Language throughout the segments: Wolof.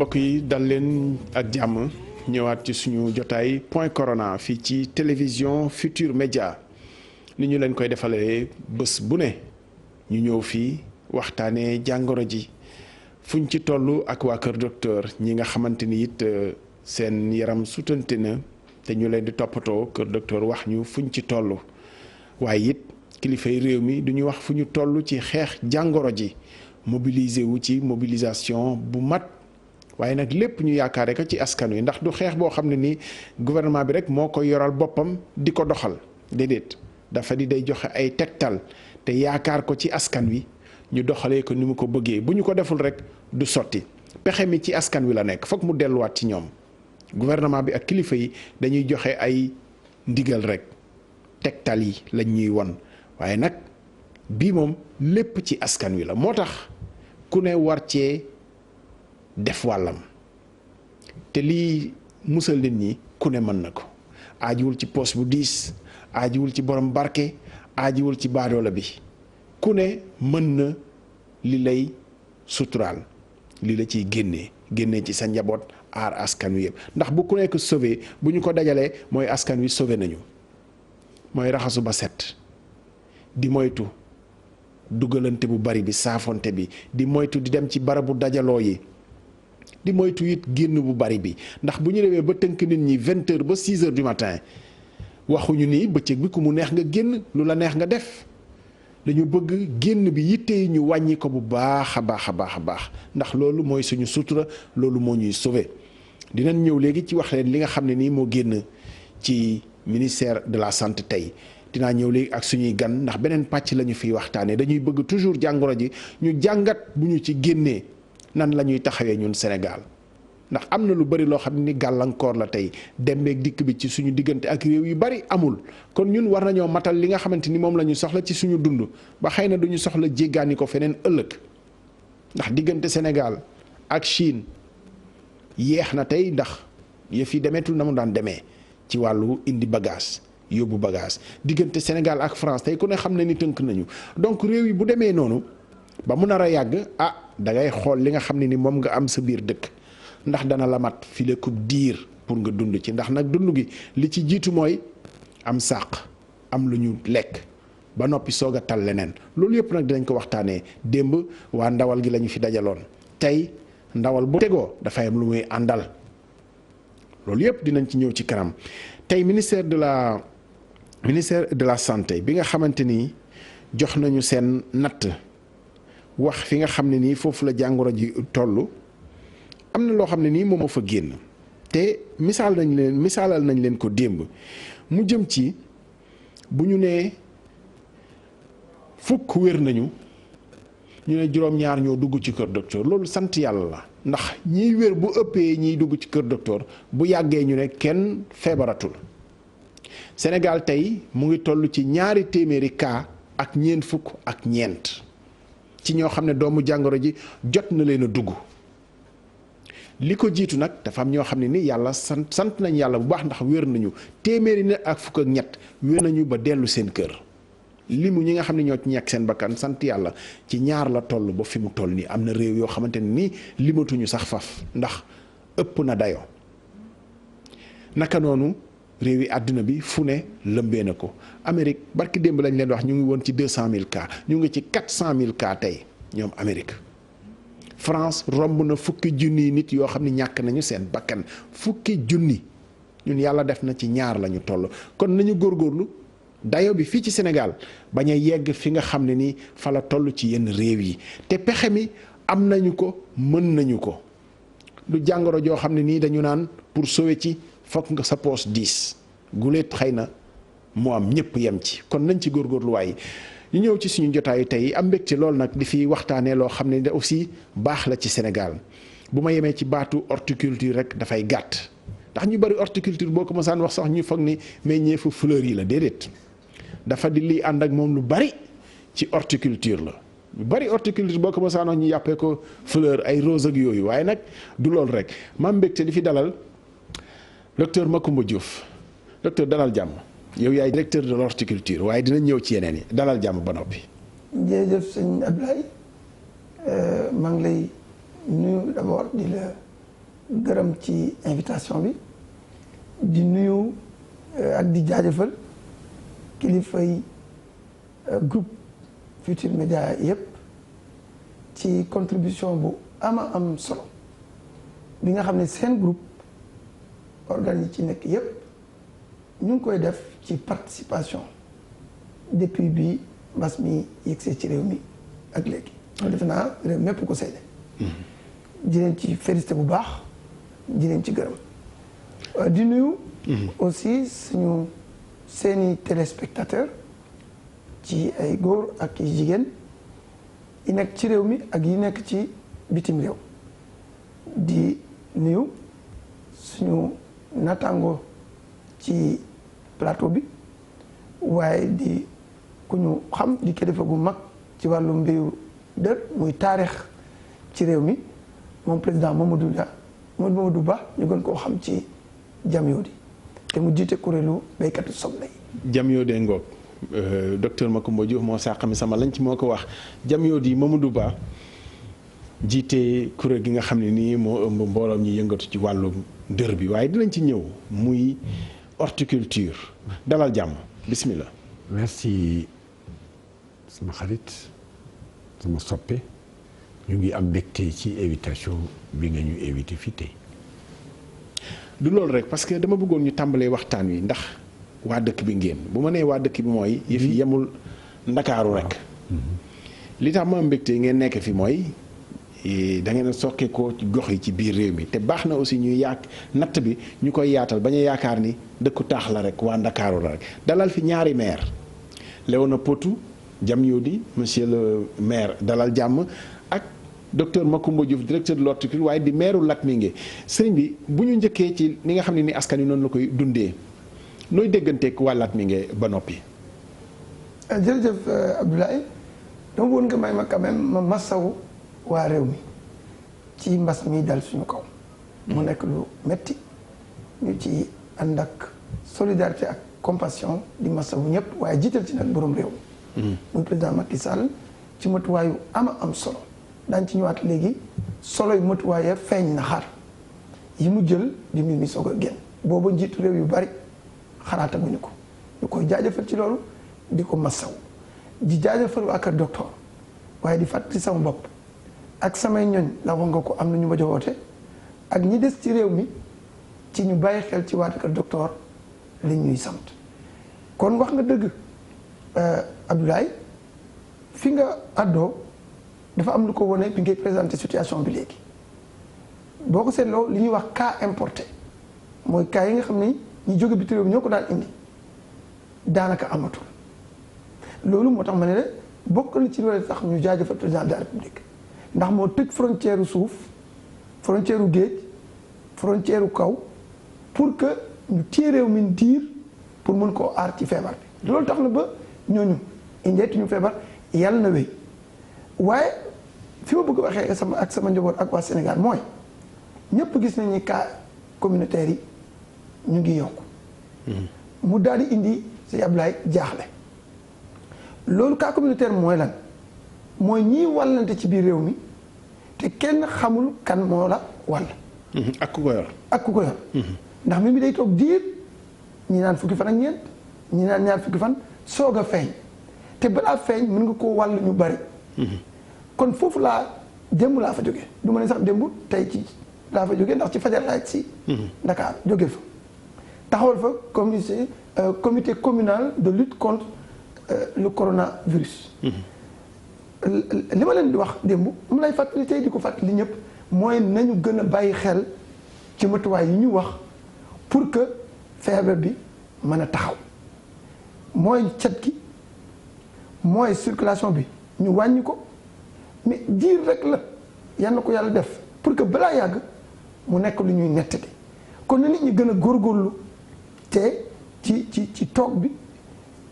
mbokk yi dal leen ak jàmm ñëwaat ci suñu jotaay point corona fii ci télévision Futur Média ni ñu leen koy defalee bés bu ne ñu ñëw fii waxtaanee jàngoro ji fuñ ci toll ak waa Kër Docteur ñi nga xamante ni it seen yaram sutante na te ñu leen di toppatoo Kër Docteur wax ñu fuñ ci toll waaye it kilifay réew mi du ñu wax fu ñu toll ci xeex jàngoro ji mobiliser wu ci mobilisation bu mat. waaye nag lépp ñu yaakaare ko ci askan wi ndax du xeex boo xam ne ni gouvernement bi rek moo ko yoral boppam di ko doxal déedéet dafa di day joxe ay tegtal te yaakaar ko ci askan wi ñu doxalee ko ni mu ko bëggee bu ñu ko deful rek du sotti pexe mi ci askan wi la nekk foog mu delluwaat ci ñoom gouvernement bi ak kilifa yi dañuy joxe ay ndigal rek tegtal yi lañ ñuy won waaye nag bii moom lépp ci askan wi la moo tax ku ne war cee def wàllam te lii musal nit ñi ku ne mën na ko aajiwul ci poos bu diis aajiwul ci borom barke aajiwul ci baadoola bi ku ne mën na li lay suturaal li la ciy génnee ci sa njaboot aar askan wi yëpp ndax bu ku nekk sauvé bu ñu ko dajalee mooy askan wi sauvé nañu mooy raxasu ba set di moytu dugalante bu bari bi saafonte bi di moytu di dem ci barabu dajaloo yi di moytu it génn bu bari bi ndax bu ñu demee ba tënk nit ñi 20 heures ba 6 heures du matin waxuñu ni bëccëg bi ku mu neex nga génn lu la neex nga def dañu bëgg génn bi yitte yi ñu wàññi ko bu baax a baax ndax loolu mooy suñu sutura loolu moo ñuy sauver dinañ ñëw léegi ci wax leen li nga xam ne nii moo génn ci ministère de la santé tey dinaa ñëw léegi ak suñuy gan ndax beneen pàcc la ñu fiy waxtaanee dañuy bëgg toujours jàngoro ji ñu jàngat bu ñu ci génnee nan la ñuy taxawee ñun Sénégal ndax am na lu bari loo xam ni gàllankoor la tey dembeek dikk bi ci suñu diggante ak réew yu bari amul kon ñun war nañoo matal li nga xamante ni moom la ñu soxla ci suñu dund ba xëy na duñu soxla jéggaani ko feneen ëllëg ndax diggante Sénégal ak Chine yeex na tey ndax yëf yi demeetul na mu daan demee ci wàllu indi bagage yóbbu bagage diggante Sénégal ak France tey ku ne xam ne ni tënk nañu donc réew yi bu demee noonu ba mu nar a yàgg da ngay xool li nga xam ne ni moom nga am sa biir dëkk ndax dana la mat fi la ko diir pour nga dund ci ndax nag dund gi li ci jiitu mooy am sàq am lu ñu lekk ba noppi soog a tal leneen loolu yëpp nag dinañ ko waxtaanee démb waa ndawal gi la ñu fi dajaloon tey ndawal bu tegoo dafay am lu muy àndal loolu yëpp dinañ ci ñëw ci kanam tey ministère de la santé bi nga xamante ni jox nañu seen natt wax fi nga xam ne nii foofu la jàngoro ji toll am na loo xam ne nii moom moo fa génn te misaalal nañ leen ko démb mu jëm ci bu ñu nee fukk wér nañu ñu ne juróom-ñaar ñoo dugg ci Kër Docteur loolu sant yàlla la ndax ñiy wér bu ëppee ñiy dugg ci Kër Docteur bu yàggee ñu ne kenn feebaratul Sénégal tey mu ngi toll ci 200 cas ak ñeent fukk ak ñeent ci ñoo xam ne doomu jàngoro ji jot na leen a dugg li ko jiitu nag dafa am ñoo xam ne ni yàlla sant nañ yàlla bu baax ndax wér nañu téeméeri nit ak fukk ak ñett wér nañu ba dellu seen kër limu ñi nga xam ne ñoo ci ñàkk seen bakkan sant yàlla ci ñaar la toll ba fi mu toll nii am na réew yoo xamante ne nii limatuñu sax faf ndax ëpp na dayoo naka noonu réew yi àdduna bi fu ne lëmbee na ko Amérique barki démb lañ leen wax ñu ngi woon ci 200 000 cas ñu ngi ci 400 000 cas tey ñoom Amérique France romb na fukki junni nit yoo xam ne ñàkk nañu seen bakkan fukki junni ñun yàlla def na ci ñaar la ñu toll kon nañu góorgóorlu dayo bi fii ci Sénégal bañ a yegg fi nga xam ne ni fa la toll ci yenn réew yi te pexe mi am nañu ko mën nañu ko lu jàngoro joo xam ne nii dañu naan pour sauver ci fokk nga sa poos 10 guleet xëy na mu am ñëpp yem ci kon nañ ci góorgóorlu waaye ñu ñëw ci suñu jotaayu tey am mbégte lool nag di fi waxtaanee loo xam ne aussi baax la ci Sénégal bu ma yemee ci baatu horticulture rek dafay gàtt ndax ñu bari horticulture boo ko mosaan wax sax ñu foog ni meññeefu fleur yi la déedéet dafa di lii ànd ak moom lu bari ci horticulture la lu bari horticulture boo ko mosaan wax ñu yàppee ko fleur ay rose ak yooyu waaye nag du loolu rek ma mbégte di fi dalal docteur Macoumba Diouf docteur dalal jàmm. yow yaay directeur de l'horticulture waaye dina ñëw ci yeneen yi dalal jàmm ba noppi. jërëjëf sëñ Ablaye maa ngi lay nuyu d'abord di la gërëm ci invitation bi di nuyu ak di jaajëfal kilifay groupe Futurs Médias yëpp ci contribution bu am solo bi nga xam ne seen groupe organes yi ci nekk yëpp ñu ngi koy def ci participation depuis bi mbas mi yegsee ci réew mi ak léegi. defe naa réew mépp ko seede. di leen ci félicité bu baax di leen ci gërëm. di nuyu. aussi seeni téléspectateurs ci ay góor ak yi jigéen yi nekk ci réew mi ak yi nekk ci bitim réew. di nuyu suñu nattaango ci plateau bi waaye di ku ñu xam di kilifa gu mag ci wàllu mbiru dër muy taarix ci réew mi moom président Mamadou Ba ñu gën koo xam ci Jamyodi te mu jiite kuréelu béykatu soble yi. Jamyodi ngoog docteur Macoumba Diouf moo sàqami sama lañ ci moo ko wax Jamyodi Mamadou Ba jiite kuréel gi nga xam ne nii moo ëmb mbooloom ñi yëngatu ci wàllu dër bi waaye dinañ ci ñëw muy horticulture dalal jàmm bismillah. merci sama xarit sama soppe ñu ngi am mbégte ci invitation bi nga ñu invité fii tey. du loolu rek parce que dama bëggoon ñu tàmbalee waxtaan wi ndax waa dëkk bi ngeen bu ma nee waa dëkk bi mooy yëf yi yemul ndakaaru rek li tax ma am mbégte ngeen nekk fi mooy da ngeen a sokkee ko ci gox yi ci biir réew mi te baax na aussi ñuy natt bi ñu koy yaatal bañ a yaakaar ni dëkku taax la rek waa ndakaaru la rek dalal fi ñaari maire Léona Potou Jamyodi monsieur le maire dalal jàmm ak docteur Macoumba Diouf directeur de l'horticulture waaye di maireu Latmingué sëriñ bi bu ñu njëkkee ci ni nga xam ne ni askan wi noonu la koy dundee nooy dégganteeg waa Latmingué ba noppi. jërëjëf Abdoulaye dama bëggoon nga may ma quand même ma masawu waa réew mi ci mbas mi dal suñu kaw. mu nekk lu metti ñu ci ànd ak solidarité ak compassion di masawu ñëpp waaye jiital ci nag borom réew mi. muy président Macky Sall ci matuwaayu am solo. daañu ci ñëwaat léegi solo yu matuwaayee feeñ na xar yi mu jël di mbir mi soog a génn booba njiitu réew yu bari xalaataguñu ko ñu koy jaajëfal ci loolu di ko masaw di jaajëfal waa kër docteur waaye di fàttali sama bopp ak samay ñoñ la wax nga ko am na ñu ma jowoote ak ñi des ci réew mi ci ñu bàyyi xel ci waa kër docteur li ñuy sant kon wax nga dëgg Abdoulaye fi nga àddoo dafa am lu ko wone bi ngay présenté situation bi léegi boo ko seetloo li ñuy wax cas importé mooy cas yi nga xam ne ñi jóge biti réew ñoo ko daan indi daanaka amatul loolu moo tax ma ne la bokk na ci loolu tax ñu jaajëfal président de la république ndax moo tëj frontière suuf frontière géej frontière kaw pour que ñu téye réew mi diir pour mën koo aar ci feebar bi loolu tax na ba ñooñu indeetuñu feebar yàlla na wéy waaye fi ma bëgg a waxee sama njaboot ak waa Sénégal mooy ñëpp gis nañu cas communautaire yi ñu ngi yokku mu daal di indi si Ablaye jaaxle loolu cas communautaire mooy lan mooy ñiy wàllante ci biir réew mi te kenn xamul kan moo la wàll. ak ku ko yor. ak ku ko yor. ndax mi day toog diir ñi naan fukki fan ak ñeent ñi naan ñaar fukki fan soog a feeñ te balaa feeñ mën nga koo wàll ñu bari. kon foofu démb laa fa jóge du ma ne sax démb tey ci laa fa jóge ndax ci fajar laa si Dakar jóge fa taxawal fa comité communal de lutte contre le coronavirus. li ma leen di wax démb mu lay fàttali tey di ko fàttali ñëpp mooy nañu gën a bàyyi xel ci matuwaay yi ñu wax pour que feebar bi mën a taxaw mooy cet gi mooy circulation bi ñu wàññi ko mais diir rek la yal na ko yàlla def pour que balaa yàgg mu nekk lu ñuy nettali kon na nit ñi gën a góorgóorlu te ci toog bi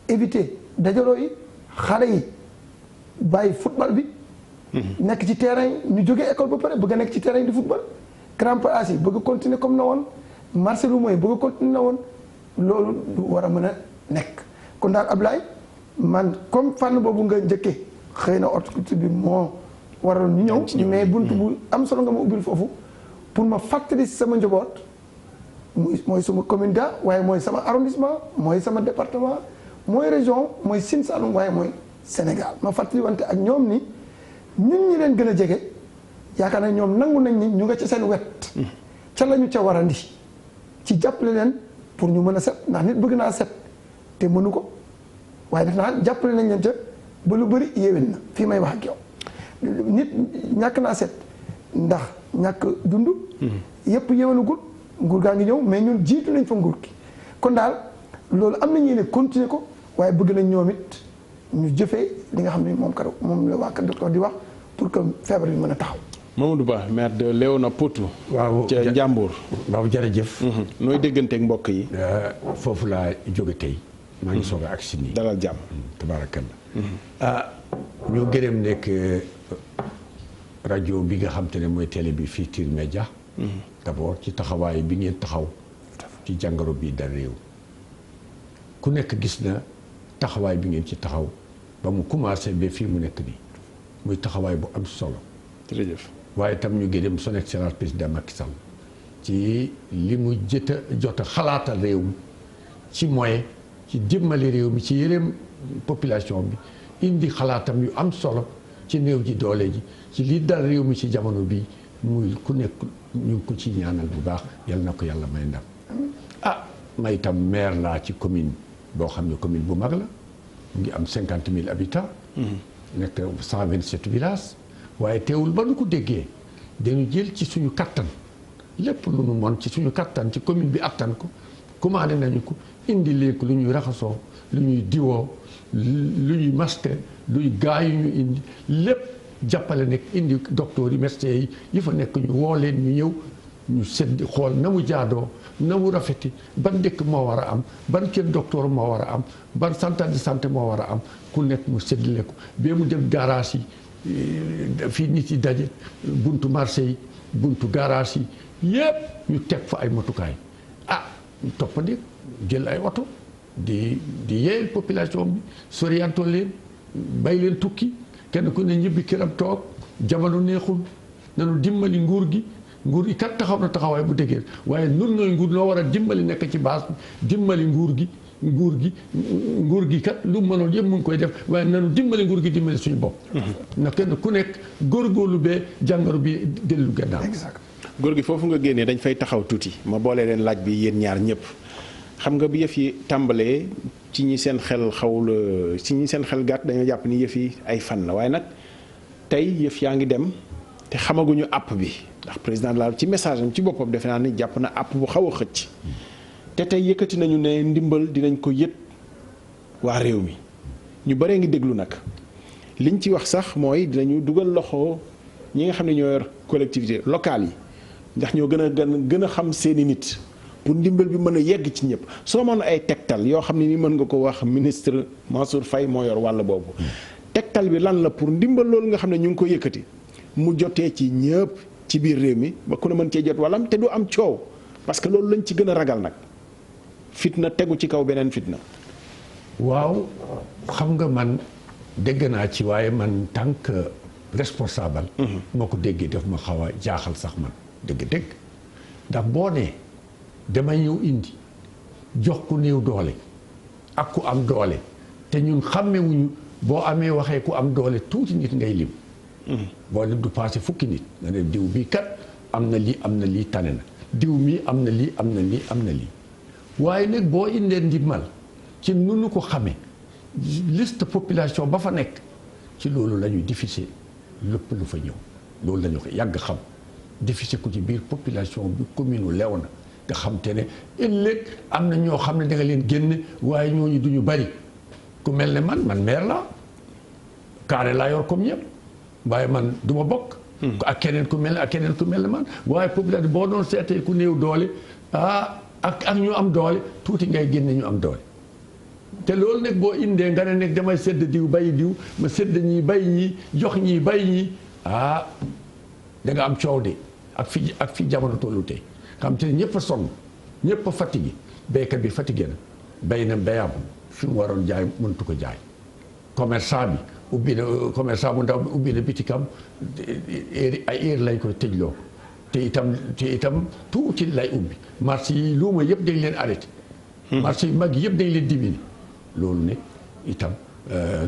éviter dajaloo yi xale yi bàyyi football bi. nekk ci terrain yi ñu jógee école ba pare bëgg a nekk ci terrain di football. grand place yi bëgg a continuer comme na woon marché lu mooy bëgg a continuer na woon loolu du war a mën a nekk kon daal Ablaye man comme fànn boobu nga njëkkee xëy na horticulture bi moo waral ñu ñëw mais bunt bu am solo nga ma ubbil foofu pour ma fàttali si sama njaboot mooy sama commune ga waaye mooy sama arrondissement mooy sama département mooy région mooy Sine Saloum waaye mooy Sénégal ma fàttali wante ak ñoom ni ñun ñi leen gën a jege yaakaar na ñoom nangu nañ ni ñu nga ca seen wet ca la ñu ca war a ndi ci jàppale leen pour ñu mën a set ndax nit bëgg naa set te mënu ko waaye def naa jàppale nañ leen ca ba lu bëri yéwén na fii may wax ak yow nit ñàkk naa set ndax ñàkk dund yëpp yéwénagul nguur gaa ngi ñëw mais ñun jiitu nañ fa nguur gi kon daal loolu am nañu ne continuer ko waaye bëgg nañ ñoom it ñu jëfee li nga xam ne moom la waa kër docteur di wax pour que feebar bi mën a taxaw. Mamadou Ba maire de Léona Potou. waaw ca Njàmbur. waaw jërëjëf. nooy dégganteeg mbokk yi. foofu laa jóge tey. maa ngi soog a agsi nii. dalal jàmm. tabaarakalla. ñu gërëm nekk rajo bi nga xam te ne mooy télé bi Futurs Médias. d'abord ci taxawaay bi ngeen taxaw. ci jàngoro bi dal réew. ku nekk gis na taxawaay bi ngeen ci taxaw ba mu commencé ba fii mu nekk nii muy taxawaay bu am solo. jërëjëf. waaye itam ñu gërëm son excellence président Macky Sall ci li mu jot a xalaatal réew mi ci moyen ci dimbali réew mi ci yërëm population bi indi xalaatam yu am solo ci néew ji doole ji ci li dal réew mi ci jamono bi muy ku nekk ñu ngi ko ci ñaanal bu baax yal na ko yàlla may ndam. may itam maire laa ci commune boo xam ne commune bu mag la mu ngi am 50 000 habitants. nekk 127 villages. waaye teewul ba nu ko déggee dañu jël ci suñu kattan lépp lu nu mën ci suñu kattan ci commune bi attan ko commandé nañu ko indi léegi lu ñuy raxasoo lu ñuy diwoo lu ñuy masque luy gaa yu ñu indi lépp jàppale nekk indi docteur yi médecins yi fa nekk ñu woo leen ñu ñëw ñu sedd xool na mu jaadoo na mu rafeti ban dëkk moo war a am ban kër docteur moo war a am ban centre de santé moo war a am ku nekk mu séddale ko ba mu dem garage yi fii nit yi daje buntu marché yi buntu garage yi yëpp ñu teg fa ay matukaay ñu toppandi jël ay oto di yeel population bi sorianto leen bay leen tukki kenn ku ne ñibbi këram toog jamono neexul nanu dimbali nguur gi kat taxaw na taxawaay bu dëgër waaye nun nooy nguur noo war a dimbali nekk ci base bi dimbali nguur gi kat lu mënoon yëpp mu ngi koy def waaye nanu dimbali nguur gi dimbali suñu bopp. na kenn ku nekk góorgóorlu bee jàngoro bi dellu gannaaw. exact góor gi foofu nga génnee dañ fay taxaw tuuti ma boole leen laaj bi yéen ñaar ñëpp xam nga bi yëf yi tàmbalee ci ñi seen xel gàtt dañoo jàpp ni yëf yi ay fan la waaye nag tey yëf yaa ngi dem te xamaguñu àpp bi ndax président de la ci message am ci boppam defe naa ni jàpp na àpp bu xaw a xëcc. te tey yëkkati nañu ne ndimbal dinañ ko yët waa réew mi ñu bëree ngi déglu nag liñ ci wax sax mooy dinañu dugal loxo ñi nga xam ne ñoo yor collectivité locale yi ndax ñoo gën a xam seeni nit pour ndimbal bi mën a yegg ci ñëpp soo mën ay tegtal yoo xam ne ni mën nga ko wax ministre Mansour Faye moo yor wàll boobu tegtal bi lan la pour ndimbal loolu nga xam ne ñu ngi ko yëkkati mu jotee ci ñëpp ci biir réew mi ba ku ne mën cee jot wàllam te du am coow parce que loolu lañ ci gën a ragal nag fitna tegu ci kaw beneen fitna. waaw xam nga man dégg naa ci waaye man tant que responsable. moo ko déggee daf ma xaw a jaaxal sax man dégg-dégg ndax boo nee damay ñëw indi jox ku néew doole ak ku am doole te ñun xàmmewuñu boo amee waxee ku am doole tuuti nit ngay lim. boo lim du passé fukki nit nga ne diw bii kat am na lii tane na diw mii am na lii am na lii. waaye nag boo indee ndimbal ci nu ko xamee liste population ba fa nekk ci loolu la ñuy diffuser lépp lu fa ñëw loolu la ñu ko yàgg xam diffuser ko ci biir population bi commune Léona nga xam te ne ëllëg am na ñoo xam ne da nga leen génne waaye ñooñu duñu bari ku mel ne man maire la carré laa yor comme ñëpp waaye man du ma bokk. ak keneen ku mel ne man waaye population boo doon seetee ku néew doole ak ñu am doole tuuti ngay génne ñu am doole te loolu nag boo indee nga ne nag damay sedd diw bay diw ma sedd ñii bay ñii jox ñii bay ñii da nga am coow de ak fi jamono tollu tey xam te ne ñëpp a sonn ñëpp a fatigué béykat bi fatigué na bay na béyam fi mu waroon jaay mëntu ko jaay commerçant bi commerçant bu ndaw bi ubbi na bitikam ay heure lañ koy tëjloo te itam tuuti lay ubbi marché yi luuma yëpp dañ leen arrêté. marché yu mag yëpp dañ leen diminué loolu ne itam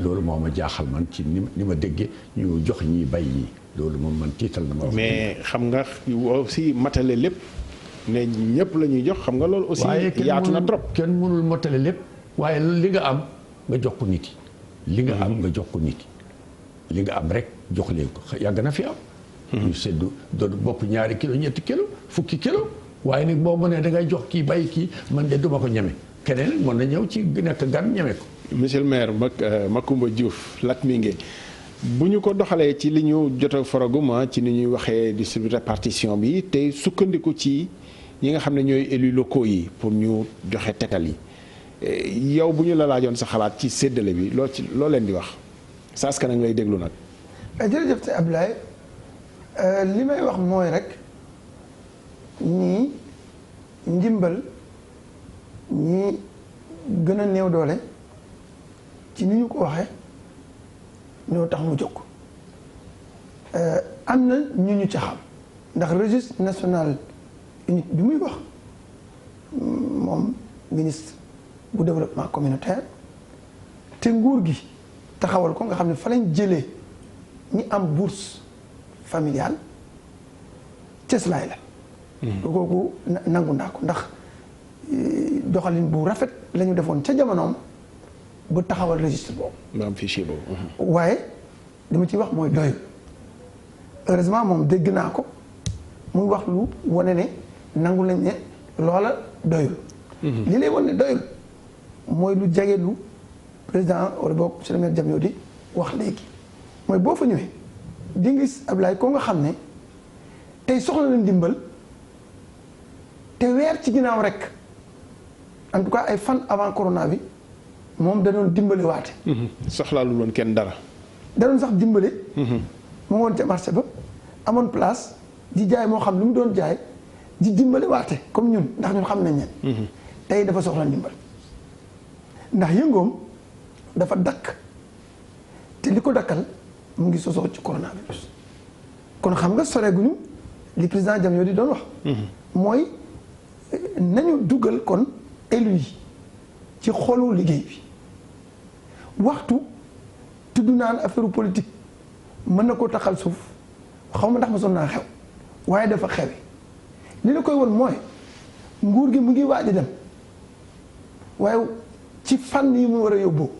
loolu moo ma jaaxal man ci ni ma déggee ñu jox ñi bay yi loolu moom man tiital na ma. mais xam nga aussi matale lépp ne ñëpp la ñuy jox xam nga loolu aussi. yaatu na trop kenn mënul matale lépp waaye li nga am nga jox ko nit yi. li nga am nga jox ko nit yi li nga am rek jox leen ko yàgg na fi am. ñu seddu doon bopp ñaari kilo ñetti kilo fukki kilo waaye nag boo mënee da ngay jox kii bay kii man de duma ko ñeme keneen mën na ñëw ci nekk gan ñeme ko. monsieur le maire Macoumba Diouf Latmingué bu ñu ko doxalee ci li ñu jot a foraguma ci ni ñuy waxee distribution répartition bi te sukkandiku ci ñi nga xam ne ñooy élus locaux yi pour ñu joxe tetal yi yow bu ñu la laajoon sa xalaat ci séddale bi loo leen di wax sa askan nag lay déglu nag. jërëjëf te Abdoulaye li may wax mooy rek ñii ndimbal ñii gën a néew doole ci ni ñu ko waxee ñoo tax mu jóg am na ñu ci xam ndax registre national unique bi muy wax moom ministre bu développement communautaire te nguur gi taxawal ko nga xam ne fa lañ jëlee ñi am bourse familiale cëslaay la. kooku nangu naa ko ndax doxalin bu rafet la ñu defoon ca jamonoom bu taxawal registre boobu. ba am fichier boobu. waaye li ma ciy wax mooy doyul heureusement moom dégg naa ko muy wax lu wane ne nangu lañ ne loola doyul. li lay wane ne doyul mooy lu jege lu président wala boog monsieur le maire Diamniadio di wax léegi mooy boo fa ñëwee di nga gis Ablaye ko nga xam ne tey soxla na ndimbal te weer ci ginnaaw rek en tout cas ay fan avant corona bi moom da doon dimbale waate. soxlaalu woon kenn dara. da doon sax dimbale. mu woon ca marché ba amoon place di jaay moo xam lu mu doon jaay di dimbale waate comme ñun ndax ñun xam nañ leen. tey dafa soxla ndimbal ndax yëngoom dafa dakk te li ko dakkal mu ngi sosoo ci coronavirus. kon xam nga soreeguñu li président Diamniadio di doon wax. mooy nañu dugal kon élu yi ci xolu liggéey bi waxtu tudd naan affaire politique mën na koo taxal suuf xaw ma ndax ma sonn naa xew waaye dafa xewi li la koy won mooy nguur gi mu ngi waaj a dem waaye ci fànn yi mu war a yóbbu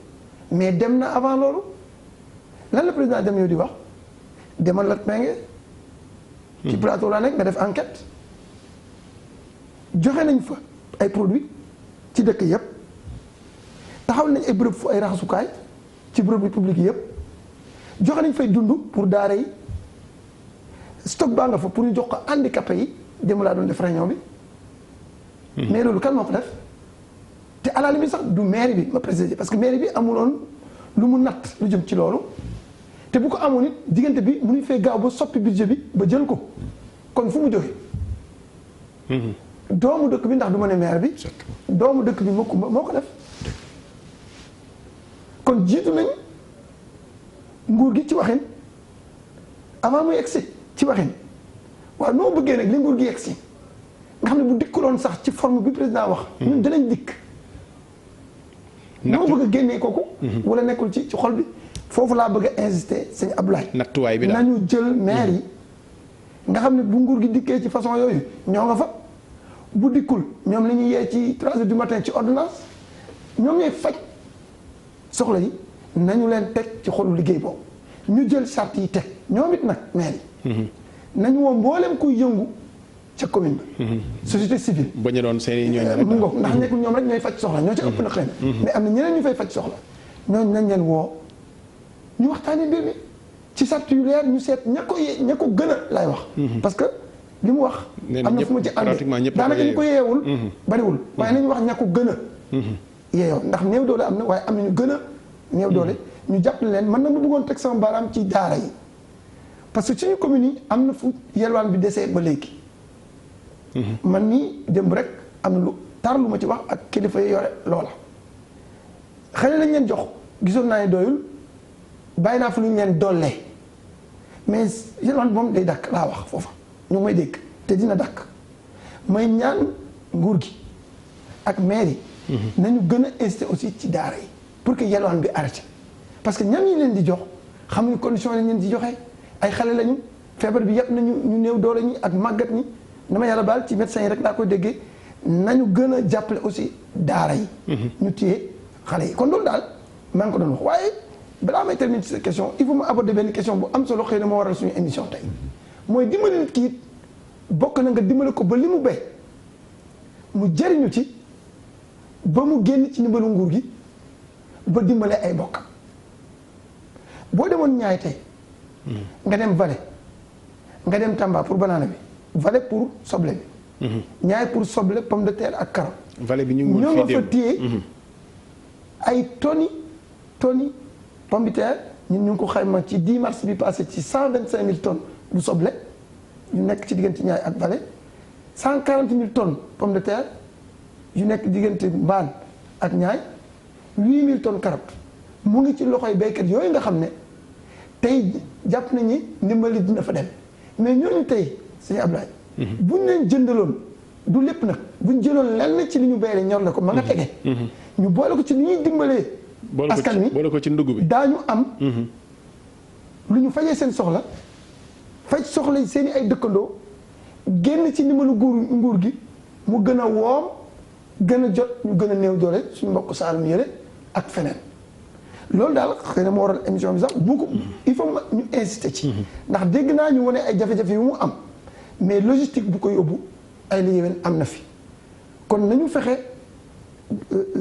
mais dem na avant loolu lan la président Diamniadio di wax demal Latmingué ci plateau la nekk nga def enquête joxe nañ fa ay produits ci dëkk yëpp taxawal nañ ay bërëb fu ay raxasukaay ci bërëb public yëpp joxe nañ fay dund pour daara yi stock baa nga fa pour ñu jox ko handicapé yi jëm laa doon def réunion bi. mais loolu kan moo ko def te à la limite sax du mairie bi ma préciser parce que mairie bi amuloon lu mu natt lu jëm ci loolu te bu ko amoon it diggante bi mënuñ fee gaaw ba soppi budget bi ba jël ko kon fu mu jógee. doomu dëkk bi ndax du ma ne maire bi doomu dëkk bi moo ko def kon jiitu nañ nguur gi ci waxin avant muy egsi ci waxin waaw noo bëggee nag li nguur gi egsi nga xam ne bu dikkuloon sax ci forme bi président wax ñun dinañ dikk noo bëgg a génnee kooku wala nekkul ci xol bi foofu laa bëgg a insister sëñ Abdoulaye nattuwaay bi daal nañu jël maire yi nga xam ne bu nguur gi dikkee ci façon yooyu ñoo nga fa bu dikkul ñoom la ñuy yee ci 3 heures du matin ci ordonnance ñoom ñooy faj soxla yi nañu leen teg ci xolu liggéey boobu ñu jël charte yi teg ñoom it nag maire yi nañu woo mboolem kuy yëngu ca commune ba société civile ba ñu doon seen ñooñu mu ngoog ndax nekkul ñoom rek ñooy faj soxla ñoo ci ëpp na xëy na mais am na ñeneen ñu fay faj soxla ñooñu nañ leen woo ñu waxtaanee mbir mi ci charte yu leer ñu seet ña ko gën a lay wax parce que li mu wax am na fu mu ci àndee daanaka ñu ko yeewul bariwul waaye nañu wax ña ko gën a yeeyoo ndax néew doole am na waaye am na ñu gën a néew doole ñu jàppale leen man na mu bëggoon teg sama baaraam ci daara yi parce que suñu commune yi am na fu yelwaan bi desee ba léegi man nii démb rek am na lu tar lu ma ci wax ak kilifa yi yore loola xëy na lañ leen jox gisoon naa ne doyul bàyyi naa fu lu ñu leen dollee mais yelwaan moom day dakk laa wax foofa ñu ngi may dégg te dina dakk may ñaan nguur gi ak maire yi nañu gën a inciter aussi ci daara yi pour que yelwaan bi arrêté parce que ñam yi leen di jox xamuñu condition yi leen di joxe ay xale lañu feebar bi yëpp nañu ñu néew doole ñi ak màggat ñi dama yàlla baal ci médecins yi rek laa koy déggee nañu gën a jàppale aussi daara yi ñu téye xale yi kon loolu daal maa ngi ko doon wax waaye balaa may terminer ci cette question il faut ma aborder benn question bu am solo xëy na moo waral suñu émission tey mooy dimbali nit ki it bokk na nga dimbali ko ba li mu béy mu jëriñu ci ba mu génn ci ndimbalu nguur gi ba dimbale ay bokkam boo demoon ñaay tey nga dem Vallée nga dem Tamba pour banana bi Vallée pour soble bi ñaay pour soble pomme de terre ak carotte Vallée bi ñu ñoo nga fa téye ay tonni pomme de terre ñun ñu ngi ko xayma ci 10 mars bi passé ci 125 000 tonnes bu soble yu nekk ci diggante ñaay ak Vallée 140 000 tonnes pomme de terre yu nekk diggante mbaan ak ñaay 8 000 tonnes carotte mu ngi ci loxoy béykat yooyu nga xam ne tey jàpp nañu ndimbali dina fa dem mais ñooñu tey sëñ Ablaye buñ leen jëndaloon du lépp nag buñ jëloon lenn ci li ñu béy ñor la ko ma nga tege ñu boole ko ci li ñuy dimbalee askan wi boole ko ci ndugg bi daañu am lu ñu fajee seen soxla faj soxla seen i ay dëkkandoo génn ci ndimbalu nguur gi mu gën a woom gën a jot ñu gën a néew doole suñu mbokk Saalum yële ak feneen loolu daal xëy na moo waral émission bi sax bu ko il faut ñu insister ci ndax dégg naa ñu wane ay jafe-jafe yu mu am mais logistique bu ko yóbbu ay la yéwén am na fi kon nañu fexe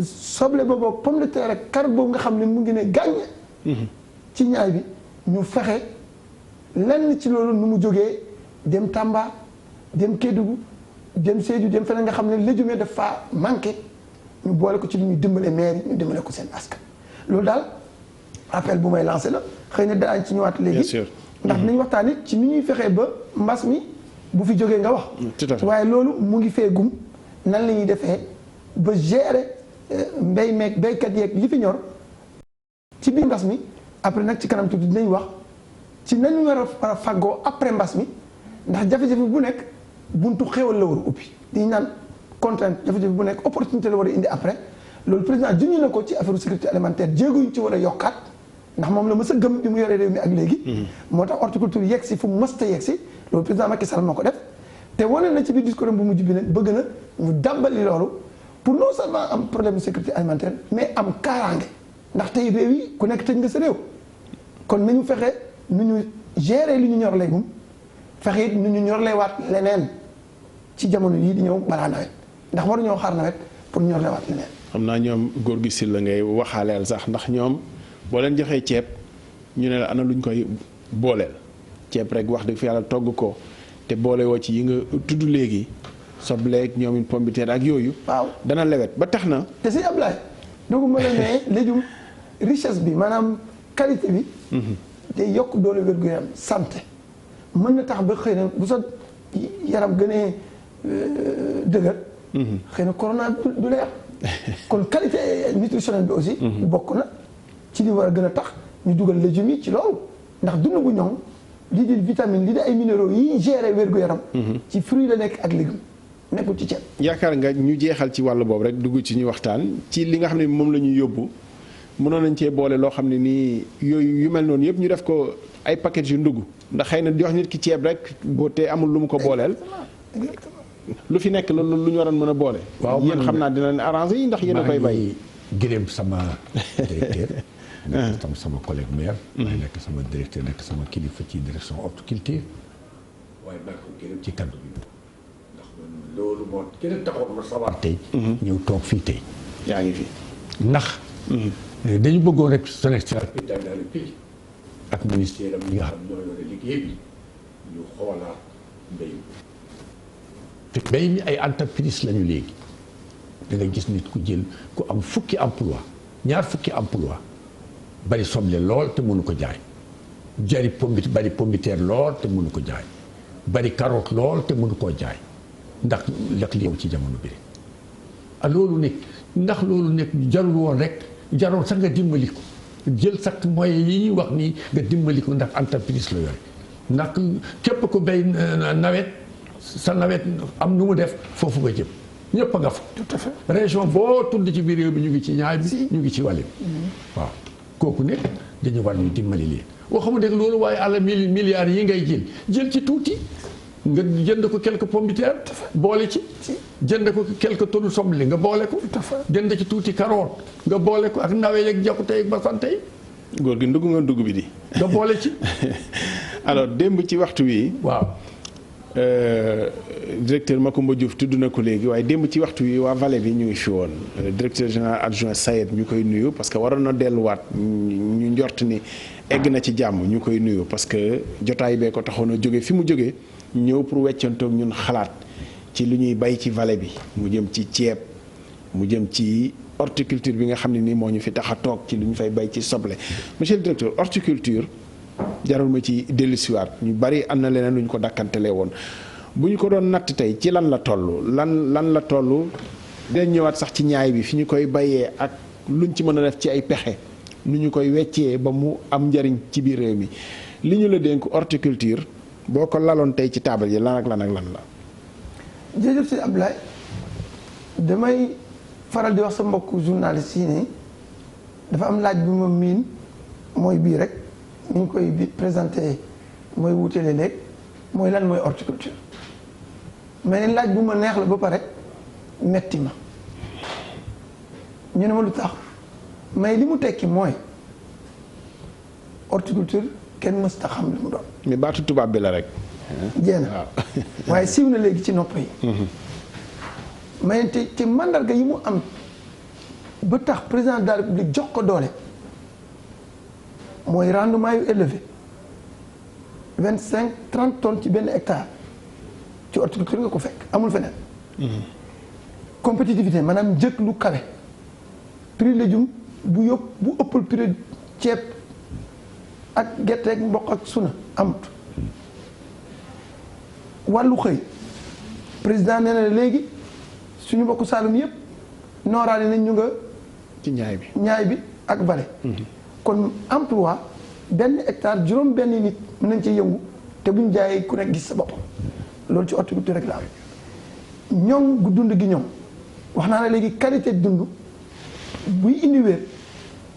soble boobu pomme de terre ak carotte boobu nga xam ne mu ngi ne gàññ ci ñaay bi ñu fexe lenn ci loolu nu mu jógee dem Tamba dem Kédougou dem Sédhiou dem feneen nga xam ne légumes dafa manqué ñu boole ko ci lu ñuy dimbale maire yi ñu dimbale ko seen askan loolu daal appel bu may lancé la xëy na daañu ci ñëwaat léegi ndax dinañ waxtaan it ci ni ñuy fexee ba mbas mi bu fi jógee nga wax waaye loolu mu ngi fee gum nan la ñuy defee ba gérer mbéy meeg béykat yeeg li fi ñor ci biir mbas mi après nag ci kanam tuuti dinañ wax ci nañu war a fàggoo après mbas mi ndax jafe-jafe bu nekk buntu xéwal la war a ubbi di naan contrainte jafe-jafe bu nekk opportunité la war a indi après loolu président junñu na ko ci affaire sécurité alimentaire jéego yu ci war a yokkaat ndax moom la mës a gëm bi mu yoree réew mi ak léegi moo tax horticulture yegg si fu mu mësta yegg si loolu président Macky Sall moo ko def te wane na ci biir discours bu mujj bi ne bëgg na ñu dàbbali loolu pour non seulement am problème de sécurité alimentaire mais am kaaraange ndax tey réew yi ku nekk tëj nga sa réew kon nañu fexe nu ñu gérer li ñu ñor léegum fexe it nu ñu ñor lay waat leneen ci jamono yii di ñëw balaa nawet ndax waru ñoo xaar nawet pour ñor lay waat leneen. xam naa ñoom góor gi sil la ngay waxaaleel sax ndax ñoom boo leen joxee ceeb ñu ne la ana luñ koy booleel ceeb rek wax dëgg fi yàlla togg ko te boole woo ci yi nga tudd léegi sobleeg ñoom pomme de terre ak yooyu. waaw dana lewet ba tax na. te si Ablaye donc ma la ne légume richesse bi maanaam qualité bi. day yokk doole wér-gu-yaram santé mën na tax ba xëy na bu sa yaram gënee dëgër. xëy na corona du la yàq kon qualité nutritionnelle bi aussi. bokk na ci li war a gën a tax ñu dugal légumes yi ci loolu ndax dund bu ñoŋ lii di vitamine lii di ay minéraux yi gérer wér-gu-yaram. ci fruit la nekk ak légumes nekkul ci ceeb. yaakaar nga ñu jeexal ci wàll boobu rek dugg ci ñu waxtaan ci li nga xam ne moom la ñuy yóbbu mënoon nañ cee boole loo xam ne nii yooyu yu mel noonu yëpp ñu def ko ay paquets yu ndugg ndax xëy na jox nit ki ceeb rek boo te amul lu mu ko booleel. lu fi nekk loolu lu ñu waroon mën a boole. waaw yéen xam naa dina leen arrangé yi ndax yéen a koy bay. gërëm sama directeur. nekk sama collègue maire. waaye nekk sama directeur nekk sama kilifa ci direction horticulture. waaye maa ko gërëm ci kaddu bi ndax loolu moo gën a taxoon ma sawar tey. ñëw toog fii tey. yaa ngi fi. ndax. dañu bëggoon rek son excellence président de la République ak ministère am ñi nga xam ñoo yore liggéey bi ñu xoolaat mbéy mi. te mbéy mi ay entreprise lañu léegi da nga gis nit ku jël ku am fukki emploi ñaar fukki emploi bari soble lool te mënu ko jaay bari pomme de terre lool te mënu ko jaay bari carotte lool te mënu koo jaay ndax li yow ci jamono bi rek loolu nekk ndax loolu nekk jarul woon rek jarul sax nga dimbali ko jël sax moyens yi ñuy wax nii nga dimbali ko ndax entreprise la yore ndax képp ku béy nawet sa nawet am nu mu def foofu nga jëm ñëpp a nga fa. tout à fait région boo tudd ci biir réew bi ñu ngi ci ñaay bi ñu ngi ci wàll bi waaw kooku nekk dañu war ñu dimbali leen waxuma dëgg loolu waaye àlla milliards yi ngay jël ci tuuti nga jënd ko quelques pommes de terre boole ci jënd ko quelques tonnes soble nga boole ko jënd ci tuuti carotte nga boole ko ak nawe yeeg jakute yeeg basante yi góor gi ndugg nga ndugg bi di nga boole ci alors démb ci waxtu wi waaw directeur Macoumba Diouf tudd na ko léegi waaye démb ci waxtu wi waa vallée bi ñu ngi fi woon directeur général adjoint Sayed ñu koy nuyu parce que waroon na delluwaat ñu njort ni egg na ci jàmm ñu koy nuyu parce que jotaay bee ko taxoon a jóge fi mu jóge ñëw pour weccantoog ñun xalaat ci lu ñuy bay ci vallée bi mu jëm ci ceeb mu jëm ci horticulture bi nga xam ne nii moo ñu fi tax a toog ci lu ñu fay bay ci soble monsieur le directeur horticulture jarul ma ci dellusiwaat ñu bari am na leneen lu ñu ko dakkantelee woon bu ñu ko doon natt tey ci lan la toll lan la toll dinañ ñëwaat sax ci ñaay bi fi ñu koy bayee ak luñ ci mën a def ci ay pexe nu ñu koy weccee ba mu am njariñ ci biir réew mi li ñu la dénk horticulture boo ko laloon tey ci taabal yi lan ak lan la. jërëjëf si Abdoulaye damay faral di wax sa mbokku journaliste yi ne dafa am laaj bi ma miin mooy bii rek ni ñu koy présenté mooy wuutale léeg mooy lan mooy horticulture mais ne laaj bu ma neex la ba pare metti ma ñu ne ma lu tax mais li mu tekki mooy horticulture kenn mësta xam li mu doon. mais baatu tubaab bi la rek. jéem waaye siiw na léegi ci nopp yi. mais te mandarga yi mu am ba tax président de la république jox ko doole mooy rendement yu élevé 25-30 tonnes ci benn hectare ci horticulture nga ko fekk amul feneen. compétitivité maanaam njëg lu kawe prix légume bu ëppal prix ceeb ak gerte ak mboq ak suna amut. wàllu xëy président nee na léegi suñu mbokku Saalum yëpp nooraale nañ ñu nga ci ñaay bi ak vallée kon emploi benn hectare juróom benn nit mën nañ ci yëngu te buñ jaayee ku nekk gis sa bopp loolu ci horticulture rek la am ñoom gu dund gi ñoom wax naa ne léegi qualité dund buy indi wér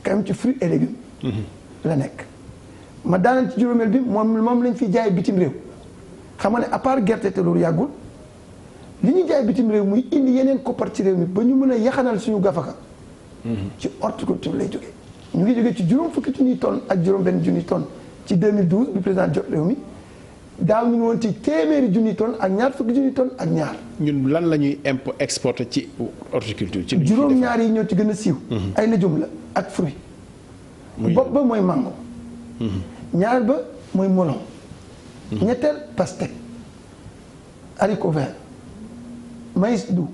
quand même ci fruits et légumes la nekk ma daanal ci juróomeel bi moom lañ fi jaay bitim réew xam nga ne à part gerte te loolu yàggul li ñu jaay bitim réew muy indi yeneen koppar ci réew mi ba ñu mën a yaxanal suñu gafaka ci horticulture lay jógee ñu ngi jógee ci juróom fukki junniy tonnes ak juróom benn junniy tonnes ci 2012 bi président jot réew mi daaw ñu ngi woon ci téeméeri junniy tonnes ak ñaar fukki junniy tonnes ak ñaar. ñun lan la ñuy exporter ci horticulture. ci juróom ñaar yi ñoo ci gën a siiw. ay légumes la ak fruits. bopp ba mooy mango. ñaar ba mooy melon. ñetteel pastèque haricot vert maïs doux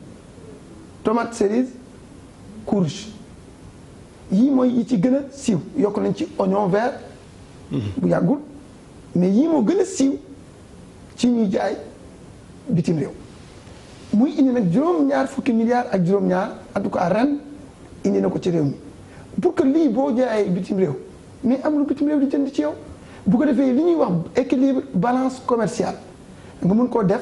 tomate cerise courge yii mooy yi ci gën a siiw yokk nañ ci oignon vert bu yàggul mais yii moo gën a siiw ci ñuy jaay bitim réew muy indi nag juróom-ñaar fukki milliards ak juróom-ñaar en tout cas ren indi na ko ci réew mi pour que lii boo jaayee bitim réew mais am lu bitim réew di jënd ci yow bu ko defee li ñuy wax équilibre balance commerciale nga mën koo def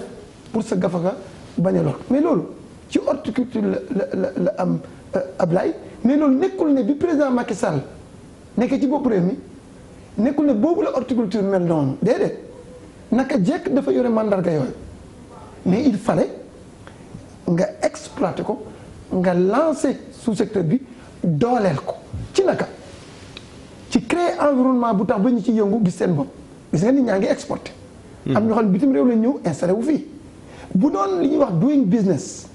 pour sa gafaka bañ a lor mais loolu ci horticulture la am Ablaye mais loolu nekkul ne bi président Macky Sall nekk ci bopp réew mi nekkul ne boobu la horticulture mel noonu déedéet naka jekk dafa yore mandarga yooyu mais il fallait nga exploiter ko nga lancer sous-secteur bi dooleel ko ci naka ci créer environnement bu tax ba ñu ci yëngu gis seen bopp gis nga nit ñaa ngi exporté. am ñoo xam ne bitim réew la ñëw installé wu fii bu doon li ñuy wax doing business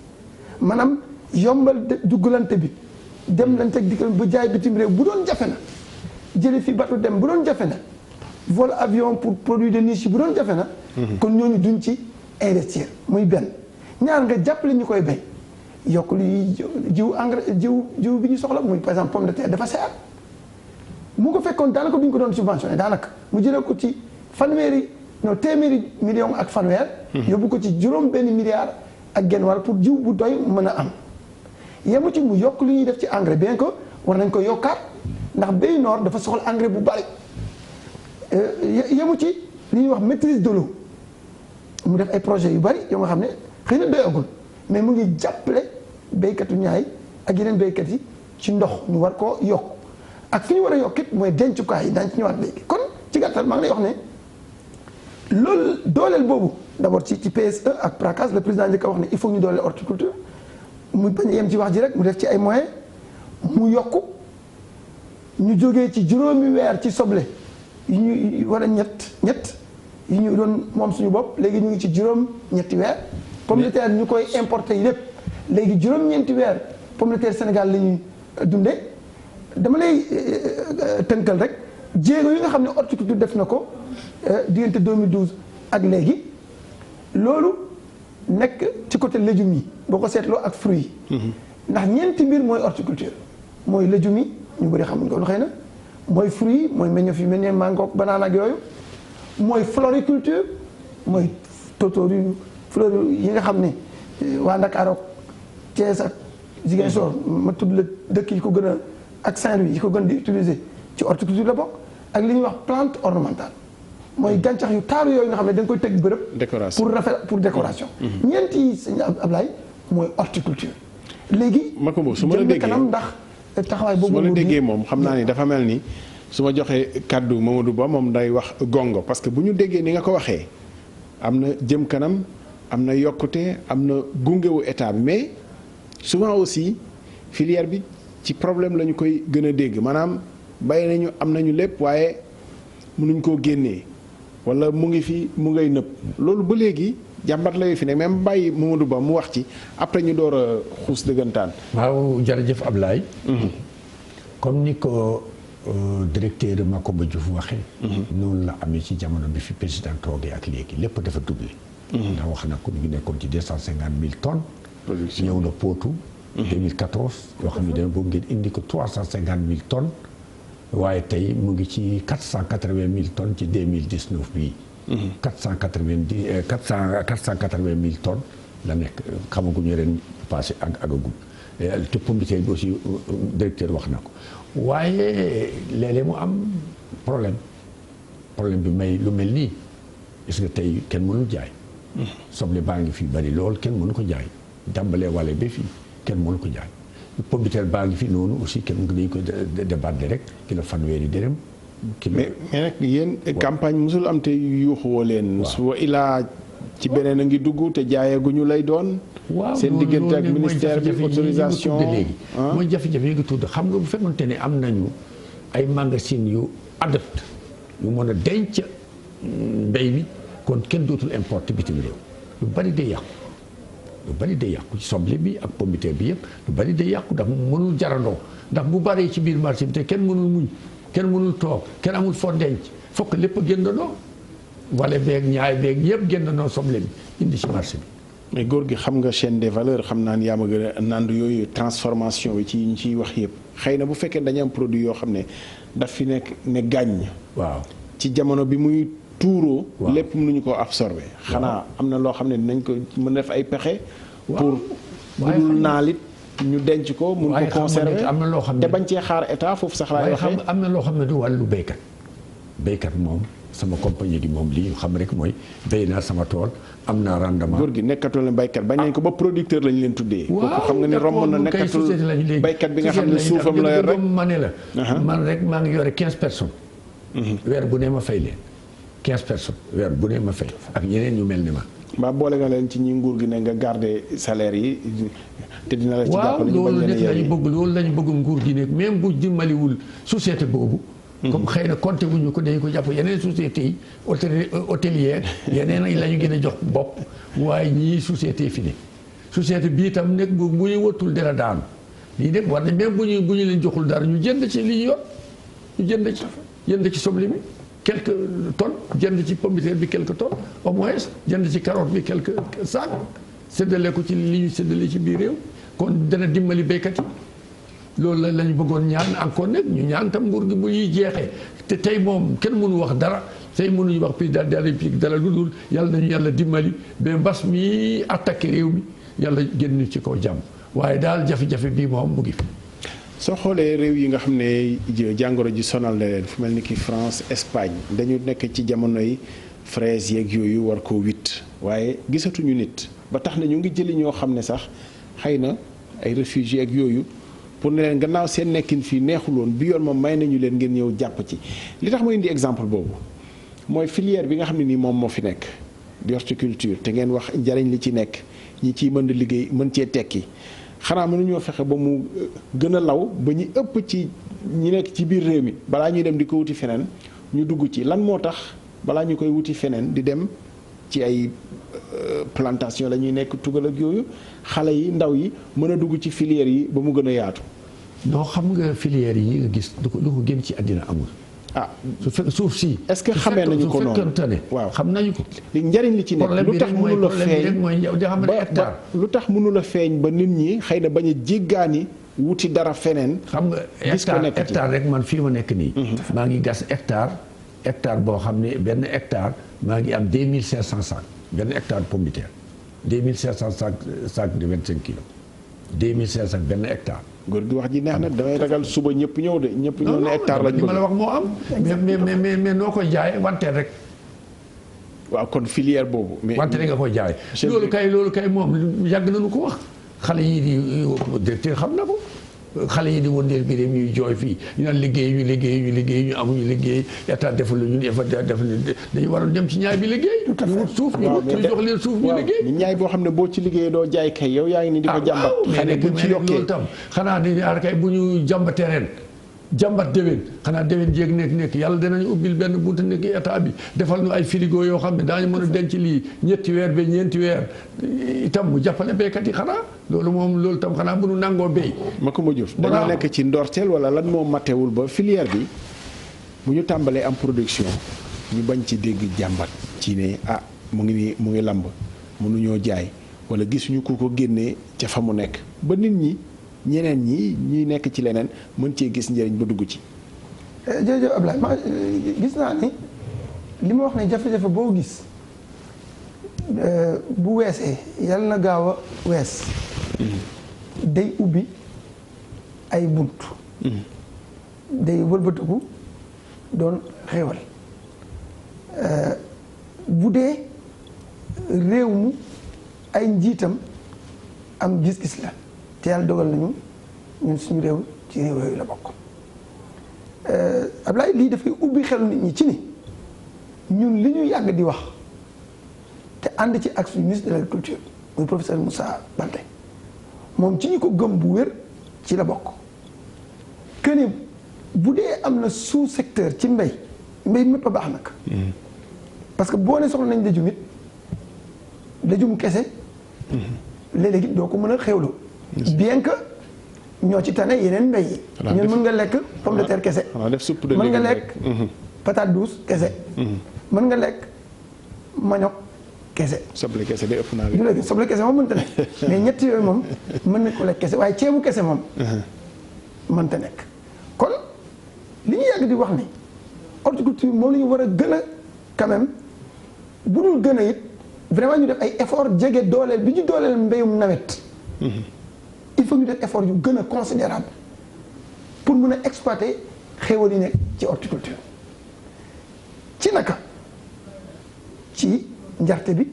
maanaam yombal duggalante bi dem lañ teg dikkal ba jaay bitim réew bu doon jafe na jële fi bateau dem bu doon jafe na vol avion pour produit de niche bu doon jafe na kon ñooñu duñ ci investir muy benn ñaar nga jàppale ñu koy bay yokk li jiw engrais jiw bi ñu soxla muy par exemple pomme de terre dafa seer mu ko fekkoon daanaka duñ ko doon subventionné daanaka mu jëlee ko ci téeméeri million ak fanweer yóbbu ko ci juróom benn milliard ak genn wàll pour jiw bu doy mën a am yemu ci mu yokk li ñuy def ci engrais bien que war nañ ko yokkaat ndax béy noor dafa soxla engrais bu bari yemu ci li ñuy wax maîtrise de l'eau mu def ay projets yu bari yoo nga xam ne xëy na doyagul mais mu ngi jàppale béykatu Niayes ak yeneen béykat yi ci ndox ñu war koo yokk ak fi ñu war a yokkit mooy dencukaay yi daañu ci ñëwaat léegi kon ci gàttal maa ngi lay wax ne loolu dooleel boobu d'abord ci PSE ak PRACAS le président njëkk a wax ne il faut ñu dooleel horticulture mu bañ a yem ci wax ji rek mu def ci ay moyens mu yokku ñu jógee ci juróomi weer ci soble yi ñu war a ñett yi ñu doon moom suñu bopp léegi ñu ngi ci juróom-ñetti weer pomme de terre ñu koy importer yi lépp léegi juróom-ñeenti weer pomme de terre Sénégal la ñuy dundee dama lay tënkal rek jéego yi nga xam ne horticulture def na ko diggante 2012 ak léegi loolu nekk ci côté légumes yi boo ko seetloo ak fruits yi ndax ñeenti mbir mooy horticulture mooy légumes yi ñu bëri xamuñ ko lu xëy na mooy fruits yi mooy meññeef yu mel ne mango ak banane ak yooyu mooy floriculture mooy tóotóor yu fleur yi nga xam ne waa Ndakaaru Thiès ak Ziguinchor ma tudd la dëkk yi ko gën a ak Saint-Louis yi ko gën di utiliser ci horticulture la bokk ak li ñuy wax plante ornementale mooy gàncax yu taaru yooyu nga xam ne da nga koy teg bërëb décoration pour rafet pour décoration ñeent yi sëñ Ablaye mooy horticulture léegi Macoumba su ma la jëm déggee kanam ndax taxawaay boobu su ma la déggee moom xam naa ni dafa mel ni su ma joxee kàddu Mamadou Ba moom day wax gongo parce que bu ñu déggee ni nga ko waxee am na jëm kanam am na yokkute am na gungewu état bi mais souvent aussi filière bi ci problème la ñu koy gën a dégg maanaam bay nañu am nañu lépp waaye mënuñ koo génnee wala mu ngi fi mu ngay nëpp loolu ba léegi jàmbat la yu fi ne même bàyyi Mamadou Ba mu wax ci après ñu door a xuus dëggantaan. waaw jërëjëf Ablaye. comme ni ko directeur Macoumba Diouf waxee. noonu la amee ci jamono bi fi président toogee ak léegi lépp dafa doublé. ndax wax na ko ñu ngi nekkoon ci 250 000 tonnes. production ñëw na Potou. 2014 yoo xam ne dana bëgg ngeen indi ko 350 000 tonnes. waaye tey mu ngi ci 480 000 tonnes ci 2019 bii. 480 000 tonnes la nekk xamaguñu ren passé ak agagul te pomme de terre bi aussi directeur wax na ko waaye léeg-léeg mu am problème bi may lu mel nii est-ce que tey kenn mënul jaay. soble baa ngi fi bari lool kenn mënu ko jaay jàmbalee wale ba fii kenn mënu ko jaay. pomme de terre baa ngi fi noonu aussi kenn dañu ko débattre rek kilo fanweeri dërëm. mais nag yéen campagne musul am te yuuxuwoo leen. su ilaa ci beneen a ngi dugg te jaayaguñu lay doon. waaw seen diggante ak ministère bi autorisation léegi mooy jafe-jafe yi nga tudd xam nga bu fekkoonte ne am nañu ay magasin yu adapté yu mën a denc mbéy mi kon kenn dootul importer bitim réew lu bari day yàqu. lu bari day yàqu ci soble bi ak pomme de terre bi yëpp lu bari day yàqu ndax mënul jarandoo ndax bu baree ci biir marché bi te kenn mënul muñ kenn mënul toog kenn amul foo denc fokk lépp a génnandoo wala beeg ñaay beeg yëpp génnandoo soble bi indi ci marché bi. mais góor gi xam nga chaîne des valeurs xam naa ni yaa ma gën a nandu yooyu transformation yi ci ñu ciy wax yëpp xëy na bu fekkee dañu am produit yoo xam ne daf fi nekk ne gàññ. waaw ci jamono bi muy tuuroo. lépp mënuñu ko absorber. xanaa am na loo xam ne dinañ ko mën def ay pexe. pour budul naalit ñu denc ko. mun ko conserver am na loo xam ne te bañ cee xaar état foofu sax laay waxee. am na loo xam ne du wàllu béykat moom sama compagnie gi moom li ñu xam rek mooy béy naa sama tool am naa rendement. góor gi nekkatul ne béykat bañ nañ ko ba producteur lañu leen tuddee. kooku xam nga ni romb na nekkatul béykat bi nga xam ne suufam la yor rek. ma ne la man rek maa ngi yore 15 personnes. weer bu ne ma fay leen 15 personnes weer bu ne ma fay ak ñeneen ñu mel ni ma. mbaa boole nga leen ci ñi nguur gi ne nga garder salaire yi te dina la ci jàppale ñu bañ leen a lañu bëgg loolu lañu bëgg nguur gi nekk même bu dimbaliwul société boobu. comme xëy na compté wuñu ko dañu ko jàpp yeneen sociétés yi hôtelière yeneen la ñu gën a jox bopp waaye ñii société fi ne société bii itam nekk bu ñu wëttul dara daanu lii nag war nañ même bu ñu leen joxul dara ñu jënd ci li ñu yor ñu jënd ci soble bi quelques tonnes jënd ci pomme de terre bi quelques tonnes au moins jënd ci carotte bi quelques sacs séddale ko ci li ñu séddale ci biir réew kon dana dimbali béykat yi loolu la ñu bëggoon ñaan encore nag ñu ñaan tam nguur gi bu ñuy jeexee te tey moom kenn mënu wax dara tey mënuñu wax président de la République dara lu dul yàlla nañu yàlla dimbali ba mbas mi attaqué réew mi yàlla génn ci kaw jàmm waaye daal jafe-jafe bii moom mu ngi fi. soo xoolee réew yi nga xam ne jàngoro ji sonal na leen fu mel ni ki France Espagne dañu nekk ci jamonoy fraise yeeg yooyu war koo witt waaye gisatuñu nit ba tax na ñu ngi jëli ñoo xam ne sax xëy na ay réfugiés ak yooyu pour ne leen gannaaw seen nekkin fii neexuloon bi yoon moom may nañu leen ngeen ñëw jàpp ci li tax ma indi exemple boobu mooy filière bi nga xam ne nii moom moo fi nekk di horticulture te ngeen wax njariñ li ci nekk ñi ciy mën a liggéey mën cee tekki xanaa mënuñoo fexe ba mu gën a law ba ñu ëpp ci ñi nekk ci biir réew mi balaa ñuy dem di ko wuti feneen ñu dugg ci lan moo tax balaa ñu koy wuti feneen di dem ci ay plantation la ñuy nekk tugal ak yooyu xale yi ndaw yi mën a dugg ci filière yi ba mu gën a yaatu. non xam nga filière yi nga gis lu ko gën ci àddina amul. ah su fekk suuf si. est-ce que xamee nañu ko noonu su fekkante ne waaw xam nañu ko. li njariñ li ci nekk lu tax mënu la feeñ ba lu tax mënu la feeñ ba nit ñi xëy na bañ a jéggaani wuti dara feneen. xam nga hectare rek man fii ma nekk nii. maa ngi gas hectare boo xam ne benn hectare maa ngi am 2500 sacs benn hectare pomme de terre 2500 sacs de 25 kilos 2500 benn hectare. góor gi wax ji neex na damay ragal suba ñëpp ñëw de ñëpp ñëw ne hectare lañ li ma la wax moo am. mais noo koy jaay wanteer rek. waaw kon filière boobu. mais wanteer nga koy jaay. loolu kay moom yàgg nañu ko wax. xale yi di directeur xam na ko. xale yi di wëndeel bi réew ñuy jooy fii ñu naan liggéey ñu amuñu liggéey état defal lu ñun dañu waroon dem ci ñaay bi liggéey. ñu wut suuf ñu jox leen suuf ñu liggéey. ñaay boo xam ne boo ci liggéeyee doo jaay kay yow yaa ngi ni di ko jàmbat. xanaa buñ ci yokkee loolu tam xanaa dañuy aar kay bu ñu jàmbatee ren jàmbat déwén xanaa déwén jéeg nekk yàlla danañu ubbil benn buntu nekk état bi defal ñu ay frigo yoo xam ne daañu mën a denc lii ñetti weer ba ñeenti weer itam mu jàppale béykat yi xanaa loolu tam xanaa bu nu nangoo béy. Macoumba Diouf dañoo nekk ci ndorteel wala lan moo matewul ba filière bi bu ñu tàmbalee am production ñu bañ ci dégg jàmbat ci ne mu ngi lamb mënuñoo jaay wala gisuñu ku ko génnee ca fa mu nekk ba nit ñi. ñeneen ñi ñuy nekk ci leneen mën cee gis njëriñ ba dugg ci. jërëjëf Ablaye ma gis naa ni li ma wax ne jafe-jafe boo gis bu weesee yàlla na gaaw a wees. day ubbi ay bunt. day wëlbatiku doon xéewal bu dee réew mu ay njiitam am gis-gis la. te yàlla dogal nañu ñun suñu réew ci réew yooyu la bokk Ablaye lii dafay ubbi xelu nit ñi ci ni ñun li ñu yàgg di wax te ànd ci ak suñu ministre de l'agriculture muy professeur Moussa Baldé moom ci ñu ko gëm bu wér ci la bokk que ni bu dee am na sous secteur ci mbay mépp a baax nag parce que boo ne soxla nañ lëjum it lëjum kese léeg-léegi doo ko mën a xewloo bien que ñoo ci tane yeneen mbay yi. ñun mën nga lekk pomme de terre kese. mën nga lekk patate douce kese. mën nga lekk manioc kese. soble kese day ëpp naa du léegi soble kese moom mënta nekk mais ñett yooyu moom mën na ko lekk kese waaye ceebu kese moom. mënta nekk kon li ñu yàgg di wax ni horticulture moom la ñu war a gën a quand même bu dul gën a it vraiment ñu def ay effort jege dooleel bi ñu dooleel mbéyum nawet. il faut ñu def effort yu gën a considérable pour mën a exploiter xéwal yi nekk ci horticulture ci naka ci njarte bi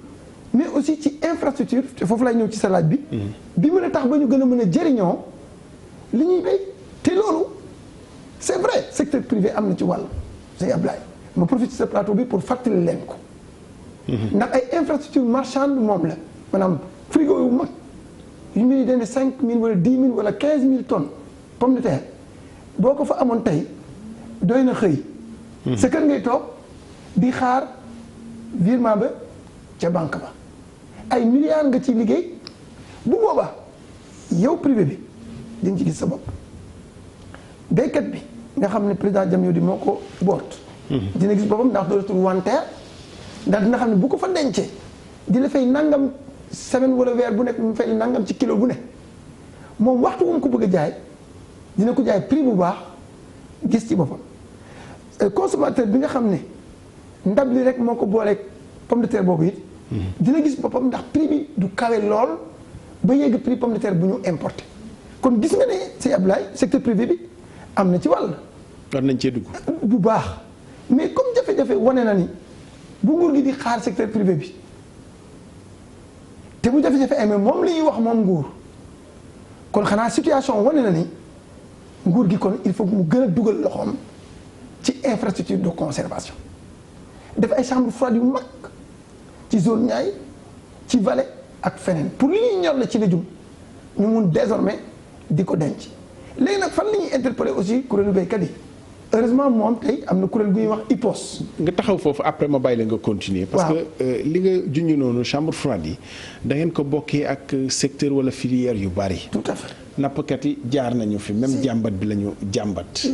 mais aussi ci infrastructure te foofu lay ñëw ci sa laaj bi bi mën a tax ba ñu gën a mën a jëriñoo li ñuy béy te loolu c'est vrai secteur privé am na ci wàll say Ablaye ma profite ce plateau bi pour fàttali leen ko ndax ay infrastructure marchande moom la maanaam frigo yu mag yu muy dende 5000 wala 10 000 wala 15 000 tonnes pomme de terre boo ko fa amoon tey doy na xëy sa kër ngay toog di xaar virement ba ca banque ba ay milliards nga ci liggéey bu boobaa yow privé bi di nga ci gis sa bopp béykat bi nga xam ne président Jam Yodi moo ko boot dina gis boppam ndax dootul wanteer ndax dina xam ne bu ko fa dencee di la fay nangam semaine wala weer bu nekk mu fay nangam ci kilo bu ne moom waxtu wu mu ko bëgg a jaay dina ko jaay prix bu baax gis ci boppam consommateur bi nga xam ne ndab li rek moo ko booleeg pomme de terre boobu it dina gis boppam ndax prix bi du kawe lool ba yegg prix pomme de terre bu ñu importé kon gis nga ne si Ablaye secteur privé bi am na ci wàll war nañ cee dugg bu baax mais comme jafe-jafe wane na ni bu nguur gi di xaar secteur privé bi te bu jafe-jafe amee moom li ñuy wax moom nguur kon xanaa situation wane na ni nguur gi kon il faut mu gën a dugal loxoom ci infrastructure de conservation def ay chambre froide yu mag ci zone Niayes ci Vallée ak feneen pour li ñuy ñor la ci lëjum ñu mun désormais di ko denc léegi nag fan la ñuy interpeller aussi kuréelu béykat yi heureusement moom tey am na kuréel gu ñuy wax IPOS. nga taxaw foofu après ma bàyyi la nga continuer. parce que li nga junj noonu chambre froide yi da ngeen ko bokkee ak secteur wala filière yu bari. tout à fait nappkat yi jaar nañu fi même jàmbat bi la ñu jàmbat.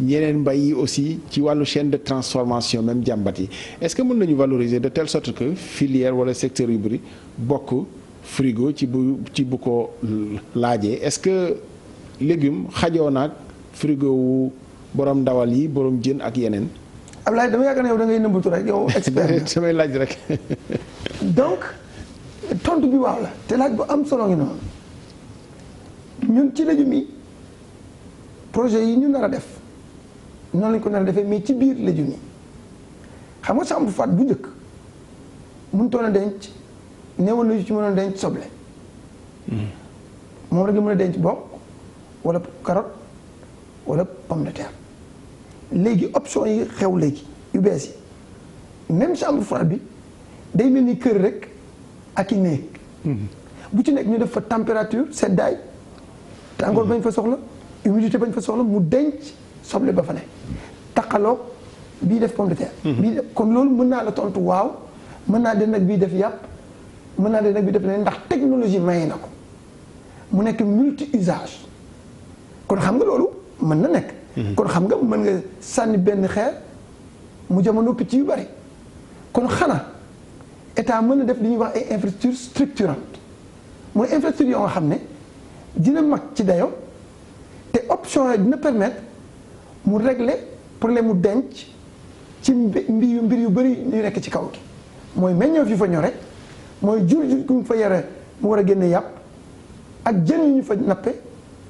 ñeneen mbay yi aussi ci wàllu chaîne de transformation même jàmbat yi est-ce que mën nañu valoriser de telle sorte que filière wala secteur yu bari bokk frigo ci bu ko laajee est-ce que légume xajoo naag frigo wu borom ndawal yi borom jën ak yeneen. Ablaye dama yaakaar ne yow da ngay nëbbatu rek yow expert samay laaj rek. donc tontu bi waaw la te laaj bu am solo ngi noonu ñun ci légumes yi projet yi ñu nar a def noonu lañ ko nar a defee mais ci biir légumes yi xam nga chambre froide bu njëkk mënutoon a denc néewoon nañu ci mënoon denc soble. moom rek nga mën a denc bokk wala carotte wala pomme de terre léegi option yi xew léegi yu bees yi même chambre froide bi day mel ni kër rek ak i néeg bu ci nekk ñu def fa température seddaay tàngoor bañ fa soxla humidité bañ fa soxla mu denc soble ba fa ne taqaloog bii def pomme de terre bii def kon loolu mën naa la tontu waaw mën naa den nag bii def yàpp mën naa den nag bii def leneen ndax technologie maye na ko mu nekk multi usage kon xam nga loolu mën na nekk kon xam nga mën nga sànni benn xeer mu jamono picc yu bari kon xanaa état mën na def li ñuy wax ay infrastructure structurante mooy infrastructure yoo nga xam ne dina mag ci dayo te option yooyu dina permettre mu régler problème mu denc ci mbir yu bëri ñu nekk ci kaw gi mooy meññeef yu fa ñore mooy jur gu fa yore mu war a génne yàpp ak jën yu ñu fa nappe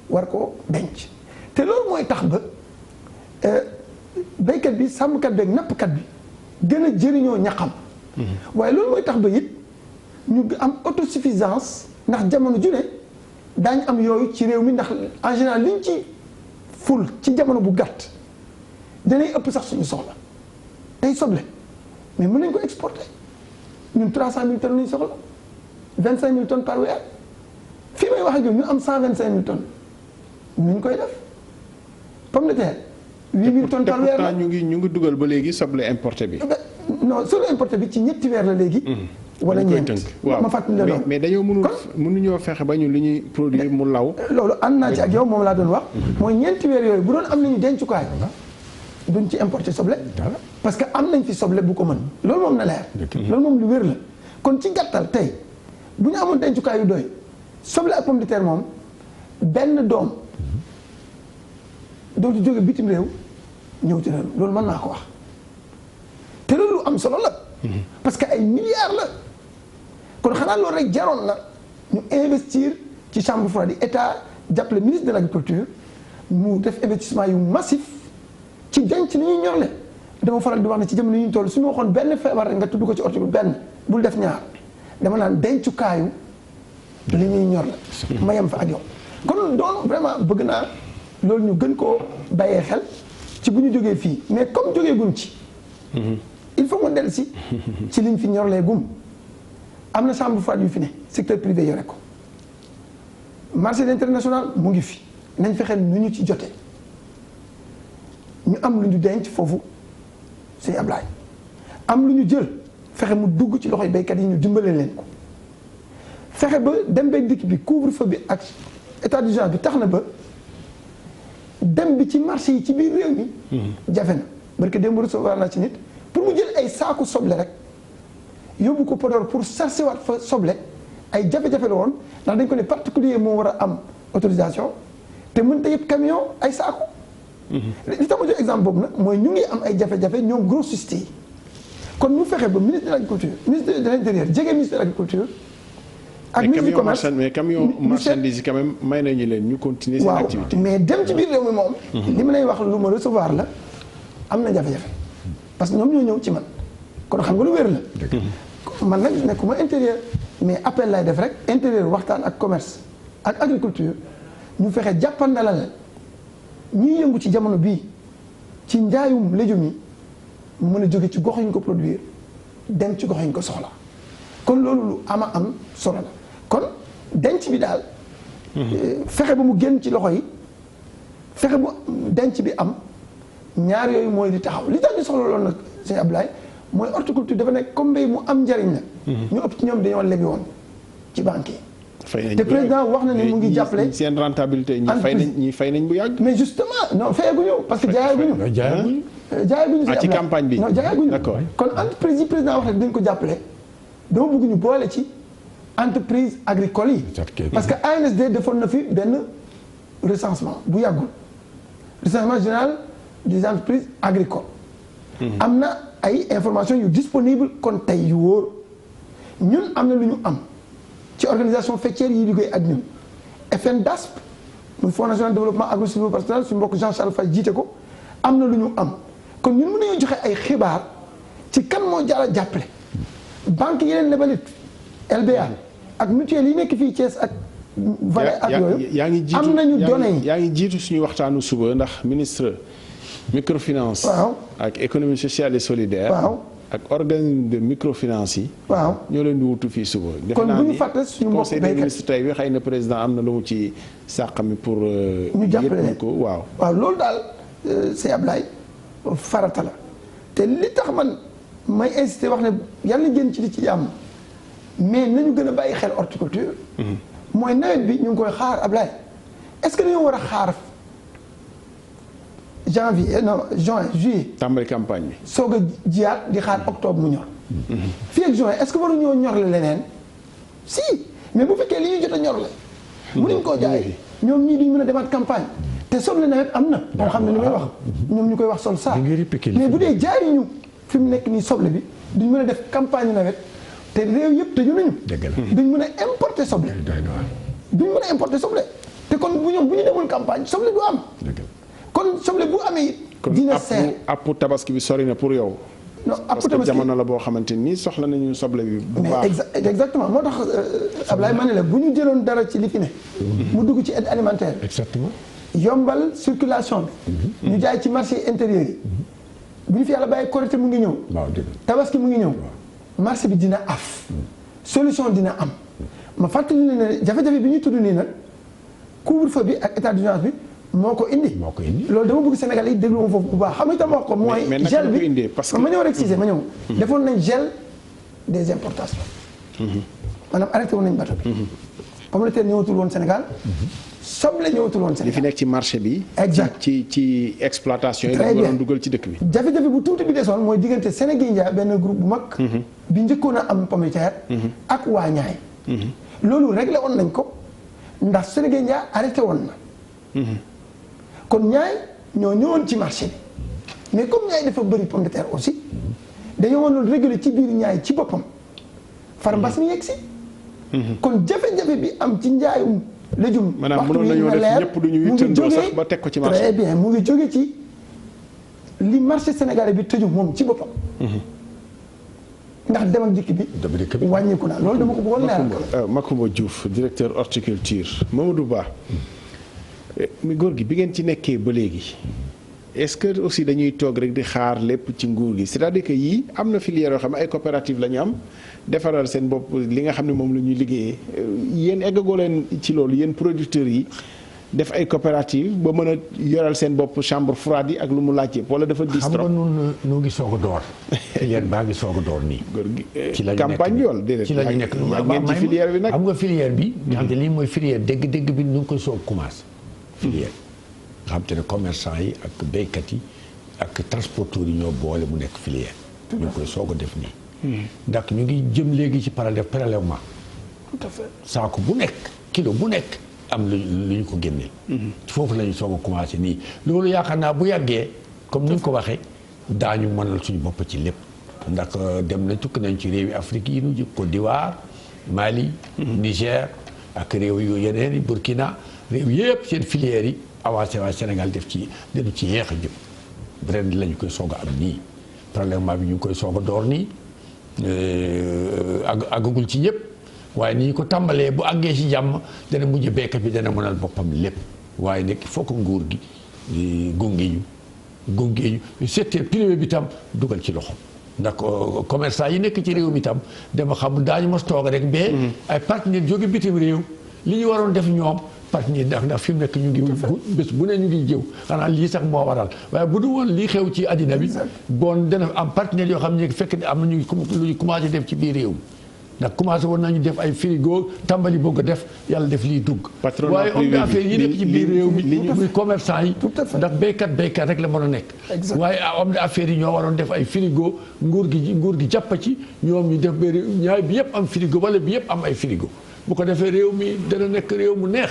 war koo denc te loolu mooy tax ba béykat bi sàmmkat bi ak nappkat bi gën a jëriñoo ñaxam waaye loolu mooy tax ba it ñu am autosuffisance ndax jamono ju ne daañ am yooyu ci réew mi ndax en général liñ ci ful ci jamono bu gàtt danay ëpp sax suñu soxla tey soble mais mën nañ ko exporter ñun 300 000 tonnes lañu soxla 25 000 tonnes par weer fii may wax ak yow ñu am 125 000 tonnes ñu koy def pomme de terre 8 000 tonnes par weer la ñu ngi dugal ba léegi soble importé bi. non soble importé bi ci ñetti weer la léegi. wala ñeent waaw ma fàttali la loolu mais dañoo mënuñoo fexe ba ñu li ñuy produire mu law. loolu ànd naa ci ak yow moom laa doon wax. mooy ñeenti weer yooyu bu doon am nañu dencukaay. duñ ci importer soble. parce que am nañ fi soble bu ko mën. loolu moom na leer. loolu moom lu wér la. kon ci gàttal tey bu ñu amoon dencukaay yu doy soble ak pomme de terre moom benn doom dootu jóge bitim réew ñëw ci réew loolu mën naa ko wax te loolu lu am solo la. parce que ay milliards la. kon xanaa loolu rek jaroon na ñu investir ci chambre froide yi état jàppale ministre de l' agriculture mu def investissement yu massif ci denc li ñuy ñorle dama faral di wax ne ci jamono yi ñu toll su ma waxoon benn feebar rek nga tudd ko ci orti bi benn bul def ñaar dama naan dencukaayu li ñuy ñorle ma yem fa ak yow kon doon vraiment bëgg naa loolu ñu gën koo bàyyee xel ci bu ñu jógee fii mais comme jógee gum ci il faut nga dellu si ci liñ fi ñorlee gum am na chambre froide yu fi ne secteur privé yore ko marché international mu ngi fi nañ fexe nu ñu ci jote ñu am lu ñu denc foofu sëñ Ablaye am lu ñu jël fexe mu dugg ci loxoy béykat yi ñu dimbale leen ko fexe ba dem beeg dikk bi couvre-feu bi ak état d'urgence bi tax na ba dem bi ci marché yi ci biir réew mi jafe na parce que démb recevoir naa ci nit pour mu jël ay saaku soble rek yóbbu ko Podor pour chercher waat fa soble ay jafe-jafe la woon ndax dañ ko ne particulier moo war a am autorisation te mën ta yëpp camion ay saaku li tax ma jox exemple boobu nag mooy ñu ngi am ay jafe-jafe ñoom grossistes yi kon ñu fexe ba ministre de l'agriculture ministre de l'intérieur jege ministre de l'agriculture ak ministre du commerce mais camion marchandise yi quand même may nañu leen ñu continuer seen activité mais dem ci biir réew mi moom li ma lay wax lu ma recevoir la am na jafe-jafe parce que ñoom ñoo ñëw ci man kon xam nga lu wér la. man nag nekkuma intérieur mais appel lay def rek intérieur waxtaan ak commerce ak agriculture ñu fexe jàppandalal ñuy yëngu ci jamono bii ci njaayum légumes yi mu mën a jóge ci gox yi ñu ko produire dem ci gox yi ñu ko soxla kon loolu lu am solo la kon denc bi daal. fexe ba mu génn ci loxo yi fexe bu denc bi am ñaar yooyu mooy di taxaw li tax ñu soxla loolu nag sëñ Abdoulaye mooy horticulture dafa nekk comme mbéy mu am njariñ la. ñu ëpp ci ñoom dañoo lebi woon ci banque yi. te président wax na ne mu ngi jàppale. seen rentabilité ñi fay nañ bu yàgg. mais justement non fayaguñu parce que jaayaguñu. jaayaguñu ci campagne bi non jaayaguñu. d'accord kon entreprise yi président wax ne dañ ko jàppale dama bëgg ñu boole ci entreprise agricole yi. parce que ANSD defoon na fi benn recensement bu yàggul recensement général des entreprises agricoles. am na ay informations yu disponible kon tey yu wóor ñun am na lu ñu am ci organisation faîtière yi liggéey ak ñun FNDASP muy Fonds national de développement agro-sylvo-pastorel suñu mbokk Jean Charles Faye jiite ko am na lu ñu am kon ñun mën nañoo joxe ay xibaar ci kan moo jar a jàppale banque yi leen lebalit LBA ak mutuelle yi nekk fii Thiès ak Valais ak yooyu am nañu données yi yaa ngi jiitu suñu waxtaanu suba ndax ministre microfinance ak économie sociale et solidaire ak organisme de microfinance yi ñoo leen di wutu fii suba kon bu ñu fàtte suñu mbokk conseil des ministres tey bi xëy na président am na lu mu ci sàqami pour ñu jàppale ko waaw loolu daal c'est Ablaye farata la te li tax man may incité wax ne yàlla génn ci li ci yàmm mais nañu gën a bàyyi xel horticulture mooy nawet bi ñu ngi koy xaar Ablaye est-ce que dañoo war a xaar janvier non juin juillet. tàmbali campagne bi. soog a jiyaat di xaar octobre mu ñor. fii ak juin est-ce que waruñoo ñorle leneen si mais bu fekkee li ñuy jot a ñorle. mënuñ koo jaay ñoom ñii duñ mën a demaat campagne te soble nawet am na. moo xam ne li may wax ñoom ñu koy wax sol saa mais bu dee jaayuñu fi mu nekk nii soble bi duñ mën a def campagne nawet te réew yëpp tëju nañu. duñ mën a importer soble. duñ mën a importer soble te kon bu ñu demul campagne soble du am. kon soble bu amee it. dina seer kon appu tabaski bi sori na pour yow. non appu tabaski parce que jamono la boo xamante ni soxla nañu soble bi. bu baax exactement moo tax Ablaye ma ne la bu ñu jëloon dara ci li fi ne. mu dugg ci aide alimentaire. exactement. yombal circulation bi. ñu jaay ci marché intérieur yi. bu ñu fi yàlla bàyyi Korité mu ngi ñëw. tabaski mu ngi ñëw. marché bi dina af. solution dina am. ma fàttali ne jafe-jafe bi ñu tudd nii nag couvre-feu bi ak état d'urgence bi. moo ko indi loolu dama bëgg Sénégal yi déglu ma foofu bu baax xam nga itam wax ko mooy gel bi parce que ma ñëw rek Cissé ma ñëw defoon nañ gel des importations maanaam arrêté woon nañ bato bi pomme de terre ñëwatul woon Sénégal soble ñëwatul woon Sénégal li fi nekk ci marché bi exact ci exploitation yi dafa doon dugal ci dëkk bi jafe-jafe bu tuuti bi desoon mooy diggante Sénégindia benn groupe bu mag bi njëkkoon a am pomme de terre ak waa Ñaay loolu réglé woon nañ ko ndax Sénégindia arrêté woon na kon Ñaay ñoo ñëwoon ci marché bi mais comme Ñaay dafa bëri pomme de terre aussi dañoo waroon réguler ci biir Ñaay ci boppam far mbas mi yegg si kon jafe-jafe bi am ci njaayum légume maanaam mënoon nañoo def ñëpp duñu yittandoo sax ba teg ko ci marché très bien mu ngi jóge ci li marché sénégalais bi tëju moom ci boppam ndax dem ak dikk bi wàññeeku naa loolu dama ko bëggoon leeral Macoumba Diouf directeur horticulture Mamadou Ba mi góor gi bi ngeen ci nekkee ba léegi est-ce que aussi dañuy toog rek di xaar lépp ci nguur gi c'est-à-dire que yii am na filière yoo xam ne ay coopérative la ñu am defaral seen bopp li nga xam ne moom la ñuy liggéeyee yéen eggagoo leen ci loolu yéen producteurs yi def ay coopérative ba mën a yoral seen bopp chambre froide yi ak lu mu laaj yëpp wala dafa dis trop. xam nga ñun ñu ngi soog a door. filière baa ngi soog a door nii. góor gi ci la ñu nekk campagne bi wala déedéet. ci la ñu nekk ak ngeen ci filière bi nag. xam nga filière bi. nga xam te lii mooy filière dégg-dégg bi ñu ngi koy soog commencé. filière nga xam te ne commerçant yi ak béykat yi ak transporteurs yi ñoo boole mu nekk filière. ñu ngi koy soog a def nii. ndax ñu ngi jëm léegi ci prélèvement. tout à fait saako bu nekk kilo bu nekk. am lu ñu ko génneel. foofu la ñu soog a commencé nii loolu yaakaar naa bu yàggee comme ni ñu ko waxee daañu mënal suñu bopp ci lépp ndax dem na tukki nañ ci réewi Afrique yi nu Côte d'Ivoire Mali. Niger ak réew yu yeneen yi Burkina réew yëpp seen filières yi avancé waa Sénégal def ci dañu ci yéex a jëm ren la ñu koy soog a am nii prélèvement bi ñu ngi koy soog a door nii àggagul ci ñëpp waaye ni ñu ko tàmbalee bu àggee ci jàmm dana mujj béykat bi dana mënal boppam lépp waaye nag il faut que nguur gi gunge ñu secteur privé bi tam dugal ci loxo ndax commerçant yi nekk ci réew mi tam dama xam daañu mos toog rek mais ay partenaires jóge bitim réew li ñu waroon def ñoom partenaires ndax fi mu nekk ñu ngi bés bu ne ñu ngi jëw xanaa lii sax moo waral waaye bu du woon lii xew ci àddina bi bon dana am partenaires yoo xam ne fekk am na ñu luy commencé def ci biir réew mi ndax commencé woon nañu def ay frigo tàmbali bëgg a def yàlla def lii dugg waaye homme d'affaires yi nekk ci biir réew mi muy commerçant yi ndax béykat rek la mën a nekk waaye homme d'affaires yi ñoo waroon def ay frigo nguur gi jàpp ci ñoom ñu def ba ñaay bi yëpp am frigo wala bi yëpp am ay frigo bu ko defee réew mi dana nekk réew mu neex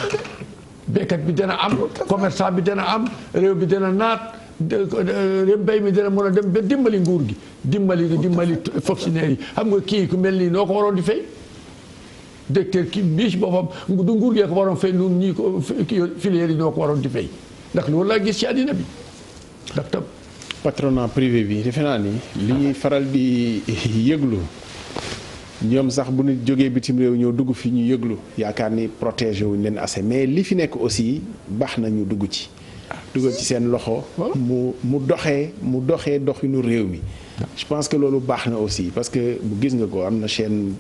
béykat bi dana am commerçant bi dana am réew bi dana naat mbéy mi dana mën a dem ba dimbali nguur gi dimbali fonctionnaire yi xam nga kii ku mel nii noo ko waroon di fay directeur kii bii ci boppam du nguur gee ko waroon fay nun ñii ko filière yi noo ko waroon di fay ndax loolu laa gis ci àddina bi ndax tam patronat privé bi defe naa ni li ñuy faral di yëglu ñoom sax bu ñu jógee bitim réew ñëw dugg fi ñu yëglu yaakaar ni protégé wuñ leen assez mais li fi nekk aussi baax na ñu dugg ci dugal ci seen loxo mu doxee doxinu réew mi je pense que loolu baax na aussi parce que bu gis nga ko am na chaîne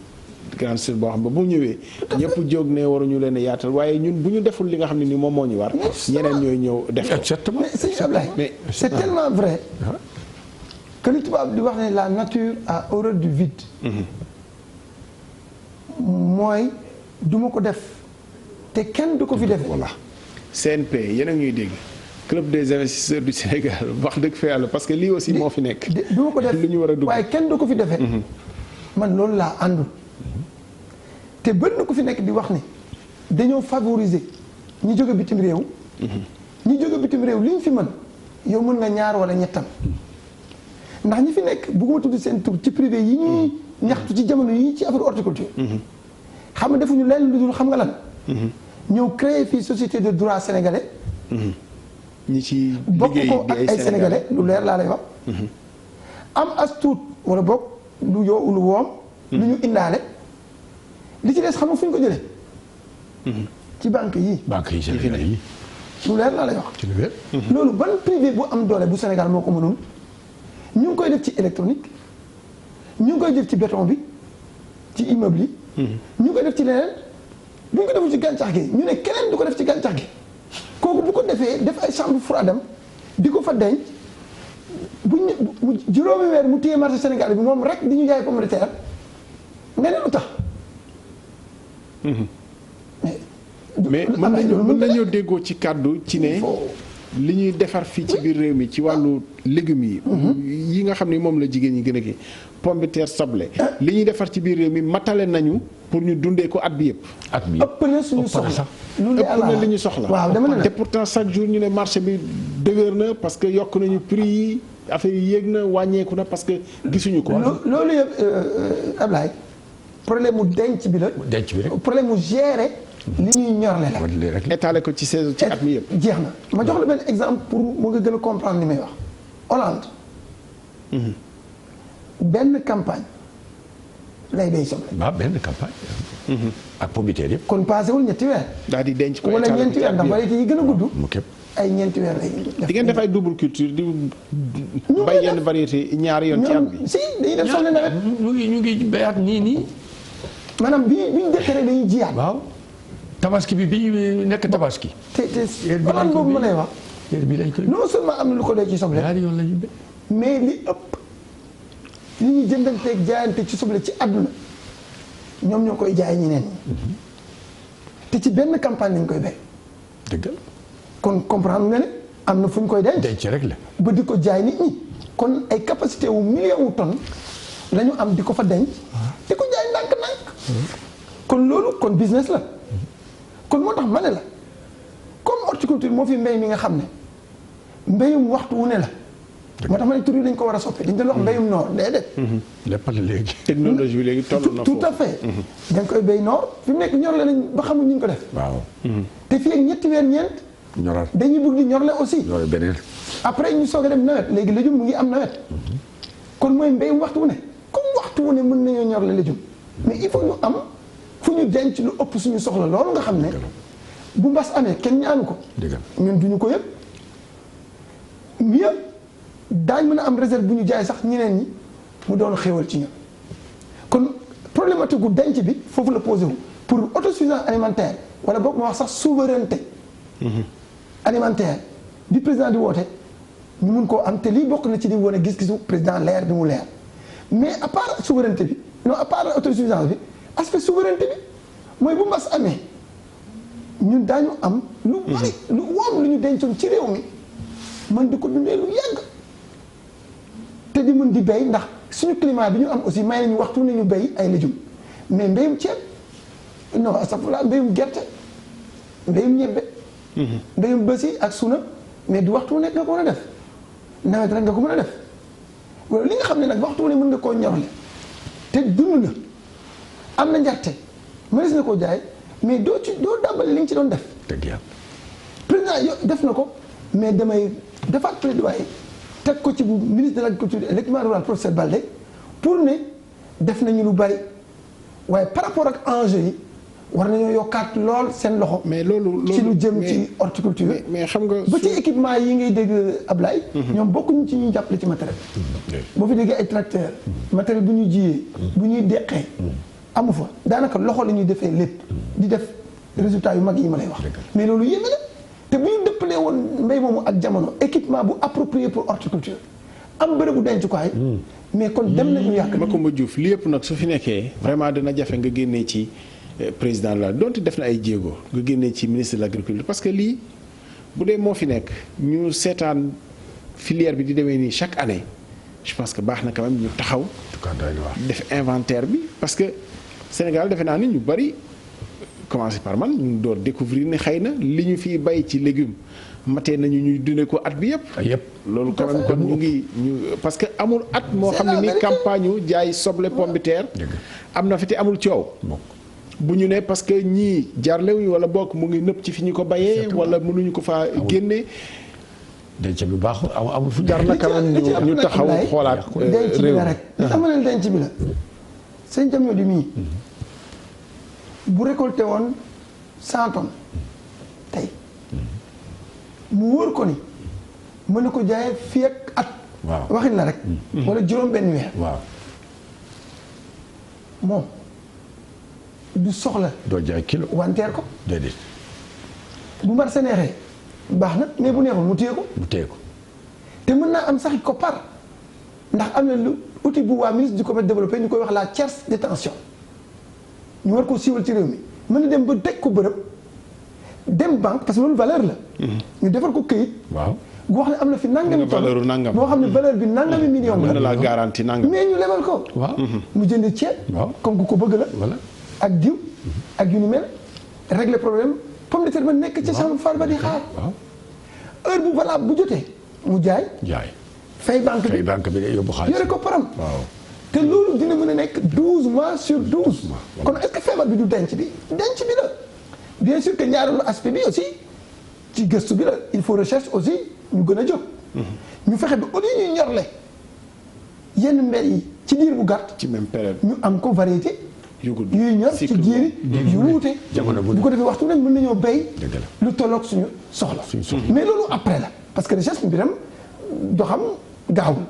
grande chaîne boo xam ba bu ñëwee ñëpp jóg ne waruñu leen a yaatal waaye ñun bu ñu deful li nga xam ne ni moom moo ñu war ñeneen ñooy ñëw def ko exactement mais sëñ Ablaye mais c'est tellement vrai que li tubaab di wax ne la nature a horreur du vide mooy duma ko def te kenn du ko fi def voilà CNP yéen a ñuy dégg club des investisseurs du Sénégal wax dëgg fa yàlla parce que lii aussi moo fi nekk. du ma ko def lu ñu war a dugg waaye kenn du ko fi defee. man loolu laa àndul. te bëri na ko fi nekk di wax ni dañoo favoriser ñi jóge bitim réew. ñi jóge bitim réew li ñu fi mën yow mën nga ñaar wala ñettam ndax ñi fi nekk bëgguma tudd seen tur ci privé yi ñuy ñaxtu ci jamono yi ci affaire horticulture. xam nga defuñu leen lu dul xam nga lan. ñëw créer fii société de droit sénégalais. ñi ci bokk liggéey ko ak ay sénégalais lu leer laa lay wax. am as tuut wala bokk lu yow lu woom. lu ñu indaale. li ci des xam nga fu ñu ko jëlee. ci banque yi. banque yi Sénégal yi. lu leer laa lay wax. ci lu leer. loolu ban privé bu am doole bu Sénégal moo ko mënul. ñu ngi koy def ci électronique. ñu ngi koy def ci béton bi. ci immeuble yi. ñu ngi koy def ci leneen. bu ñu ko deful ci gàncax gi ñu ne keneen du ko def ci gàncax gi. kooku bu ko defee def ay chambre froide di ko fa denc bu juróomi weer mu téye marché Sénégal bi moom rek di ñu jaay pomme de terre nga ne lu tax. mais mën nañoo déggoo ci kàddu ci ne li ñuy defar fii ci biir réew mi ci wàllu légumes yi nga xam ne moom la jigéen ñi gën a kii pomme de terre soble li ñuy defar ci biir réew mi matale nañu pour ñu dundee ko at bi yëpp. at bi ëpp na suñu soxla. ëpp na li ñu soxla. waaw dama ne te pourtant chaque jour ñu ne marché bi dëgër na parce que yokk nañu prix yi affaire yi yéeg na wàññeeku na parce que gisuñu ko. loolu yëpp Ablaye problème mu denc bi la. denc bi rek problème mu gérer. li ñuy ñorle la. étaler ko ci saison ci at mi yëpp. jeex na ma jox la benn exemple pour mu nga gën a comprendre li may wax Hollande. benn campagne lay bay soble. waaw benn campagne. ak pomme de terre yëpp. kon passé wul ñetti weer. daal di denc ko wala ñeenti weer ndax variété yi gën a gudd. mu képp ay ñeenti weer lay def. di ngeen def ay double culture di bay yenn variété ñaari yoon ci at bi. si dañuy def soble nawet. ñu ngi béyaat nii. maanaam bi ñu déclaré dañuy jiyaat. waaw tabaski bi ñu nekk tabaski. te Hollande boobu ma lay wax. bi lañ koy non seulement am na lu ko dee ci soble. ñaari yoon la ñu béy. mais li ëpp li ñuy jëndanteeg jaayante ci soble ci àdduna ñoom ñoo koy jaay ñeneen ñi. te ci benn campagne lañ koy béy. dëgg la. kon comprendre nga ne am na fu ñu koy denc. denc rek la. ba di ko jaay nit ñi. kon ay capacité wu million wu tonnes la ñu am di ko fa denc. di ko jaay ndànk-ndànk. kon loolu kon business la. kon moo tax ma ne la comme horticulture moo fi mbéy mi nga xam ne mbéyum waxtu wu ne la. moo tax ma ne tur yi dañ ko war a soppi dañ doon wax mbéyum noor déedéet. lépp la léegi. technologie bi léegi toll na tout à fait. da nga koy béy noor fi mu nekk ñorle nañ ba xamul ñu ko def. waaw. te fii ak ñetti weer ñeent. ñoral dañuy bëgg di ñorle aussi. ñoral beneen. après ñu soog a dem nawet léegi légume mu ngi am nawet. kon mooy mbéyum waxtu wu ne comme waxtu waxtu wu ne mën nañoo ñor la légume mais il faut ñu am fu ñu denc lu ëpp suñu soxla loolu nga xam ne bu mbas amee kenn ñaanu ko ñun duñu ko yëpp mieux daañ mën a am réserve bu ñu jaay sax ñeneen ñi mu doon xéewal ci ñun kon problématique gu denc bi foofu la posé wu pour autosuffisance alimentaire wala boog ma wax sax souveraineté alimentaire bi président di woote ñu mun koo am te lii bokk na ci di wane gis-gisu président leer bi mu leer mais à part souveraineté bi non à part autosuffisance bi aspect souveraineté bi mooy bu mbas amee ñun daañu am lu bari lu woom lu ñu dencoon ci réew mi mën di ko dundee lu yàgg te di mën di béy ndax suñu climat bi ñu am aussi may nañu waxtu ne ñu béy ay légumes mais mbéyum ceeb non astafurlah mbéyum gerte mbéyum ñebbe mbéyum bësi ak suna mais du waxtu nekk nga ko mën a def nawet rek nga ko mën a def wala li nga xam ne nag waxtu ne mën nga koo ñorle te dund na am na njarte mënees na koo jaay mais doo dàmbale li nga ci doon def dëgg yàlla président yo def na ko mais damay defaat plaidoyer teg ko ci bu ministre de l'agriculture et l'équipement rural professeur Baldé pour ne def nañu lu bari waaye par rapport ak enjeu yi war nañoo yokkaat lool seen loxo. mais loolu ci lu jëm ci horticulture. mais xam nga ba ci équipement yi ngay dégg Ablaye. ñoom bokkuñu ci ñuy jàppale ci matériel. boo fi déggee ay tracteur matériel bu ñuy jiyee. bu ñuy deqee. amu fa daanaka loxo la ñuy defee lépp. di def résultat yu mag yi ma lay wax. mais loolu yéeme na te bu ñu dëppalee woon mbéy moomu ak jamono équipement bu approprié pour horticulture am bërëbu dencukaay. mais kon dem nañu yàq. Macoumba Diouf li yëpp nag su fi nekkee vraiment dina jafe nga génnee ci. président la donte def na ay jéego nga génnee ci ministre de l'agriculture parce que lii bu dee moo fi nekk ñu seetaan filière bi di demee nii chaque année je pense que baax na quand même ñu taxaw def inventaire bi parce que Sénégal defe naa ni ñu bari commencé par man ñu door découvrir ni xëy na li ñu fiy bay ci légumes matee nañu ñuy dundee ko at bi yëpp loolu quand même kon ñu ngi parce que amul at moo xam ne ni campagne yu jaay soble pomme de terre am na fi te amul coow bu ñu ne parce que ñii jaarlewuñu wala bokk mu ngi nëpp ci fi ñu ko bayee wala mënuñu ko faa génne. denc bi baax amul fu jar na quand même ñu taxaw xoolaat denc bi la rek li xam ne denc bi la sëñ Jamñoo di mii bu récolté woon 100 tonnes tey mu wóor ko ni mën na ko jaayee fii ak at. waxin la rek. wala juróom benn weer. moom. du soxla. doo jaay kilo wanteer ko. déedéet. bu marché neexee baax na mais bu neexul mu téye ko. te mën naa am sax ko par ndax am na lu outil bu waa ministre du commerce développé ñu koy wax la tierce détention ñu war koo siiwal ci réew mi mën na dem ba teg ko bërëb dem banque parce que loolu valeur la. ñu defar ko këyit. bu wax ne am na fi nangami tonne boo xam ne valeur bi nangami million la. mën na laa garantie nangam. mais ñu lebal ko. mu jënd ceeb. comme ku ko bëgg la. ak diw ak yu ni mel régler problème pomme de terre ba nekk ci chambre far ba di xaar heure bu valable bu jotee mu jaay fay banque bi yóbbu xaalis yore ko param te loolu dina mën a nekk 12 mois sur 12 kon est-ce que feebar bi du denc bi la bien sûr que ñaareelu aspect bi aussi ci gëstu bi la il faut recherche aussi ñu gën a jóg ñu fexe bi au lieu ñuy ñorle yenn mbir yi ci diir bu gàtt ci même période ñu am ko variété yuy ñor ci jiiri yu wuute bu ko defee waxtu nag mën nañoo béy lu tolloog suñu soxla mais loolu après la parce que recherche bi tam doxam gaawul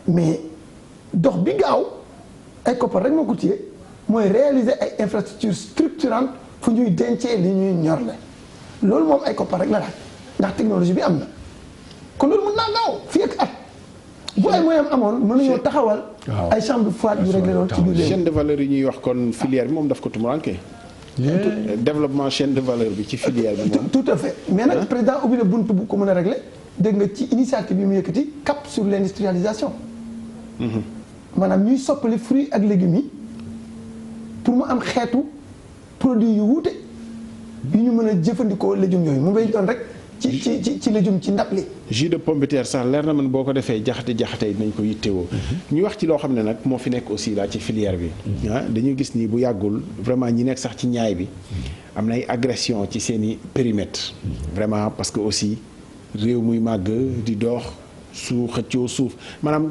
mais dox bi gaaw ay koppar rek moo ko téye mooy réaliser ay infrastructures structurantes fu ñuy dencee li ñuy ñor la loolu moom ay koppar rek la laaj ndax technologie bi am na kon loolu mën naa gaaw fii ak at bu ay moyens amoon mën nañoo taxawal ay chambre froide yu réglé loolu ci biir chaîne de valeur yi ñuy wax kon filière bi moom daf ko tumuranke développement chaîne de valeur bi ci filière bi moom tout à fait mais nag président ubbi na buntu bu ko mën a réglé dégg nga ci initiative bi mu yëkkati cap sur l'industrialisation maanaam ñuy soppali fruits ak légumes yi pour mu am xeetu produit yu wuute yu ñu mën a jëfandikoo légumes yooyu mu ngay doon rek ci légume ci ndab li. jus de pomme de terre sax leer na man boo ko defee jaxate dinañ ko yittewoo. ñu wax ci loo xam ne nag moo fi nekk aussi laa ci filière bi. dañuy gis ni bu yàggul vraiment ñi nekk sax ci ñaay bi am na ay agression ci seen i périmètre. vraiment parce que aussi réew muy màgg di dox su xëccoo suuf maanaam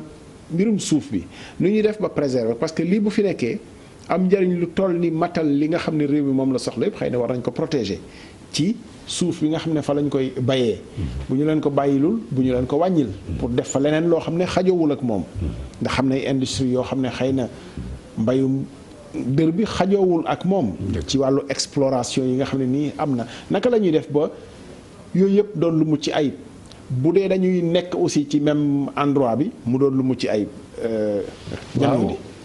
mbirum suuf bi nu ñuy def ba préserver parce que lii bu fi nekkee am njëriñ lu toll ni matal li nga xam ne réew mi moom la soxla yëpp xëy na war nañ ko protéger ci suuf bi nga xam ne fa lañ koy bayee bu ñu leen ko bàyyilul bu ñu leen ko wàññil pour def fa leneen loo xam ne xajowul ak moom nga xam ne industrie yoo xam ne xëy na mbayum dër bi xajoowul ak moom ci wàllu exploration yi nga xam ne nii am na naka la ñuy def ba yooyu yëpp doon lu mucc ayib bu dee dañuy nekk aussi ci même endroit bi mu doon lu mucc ayib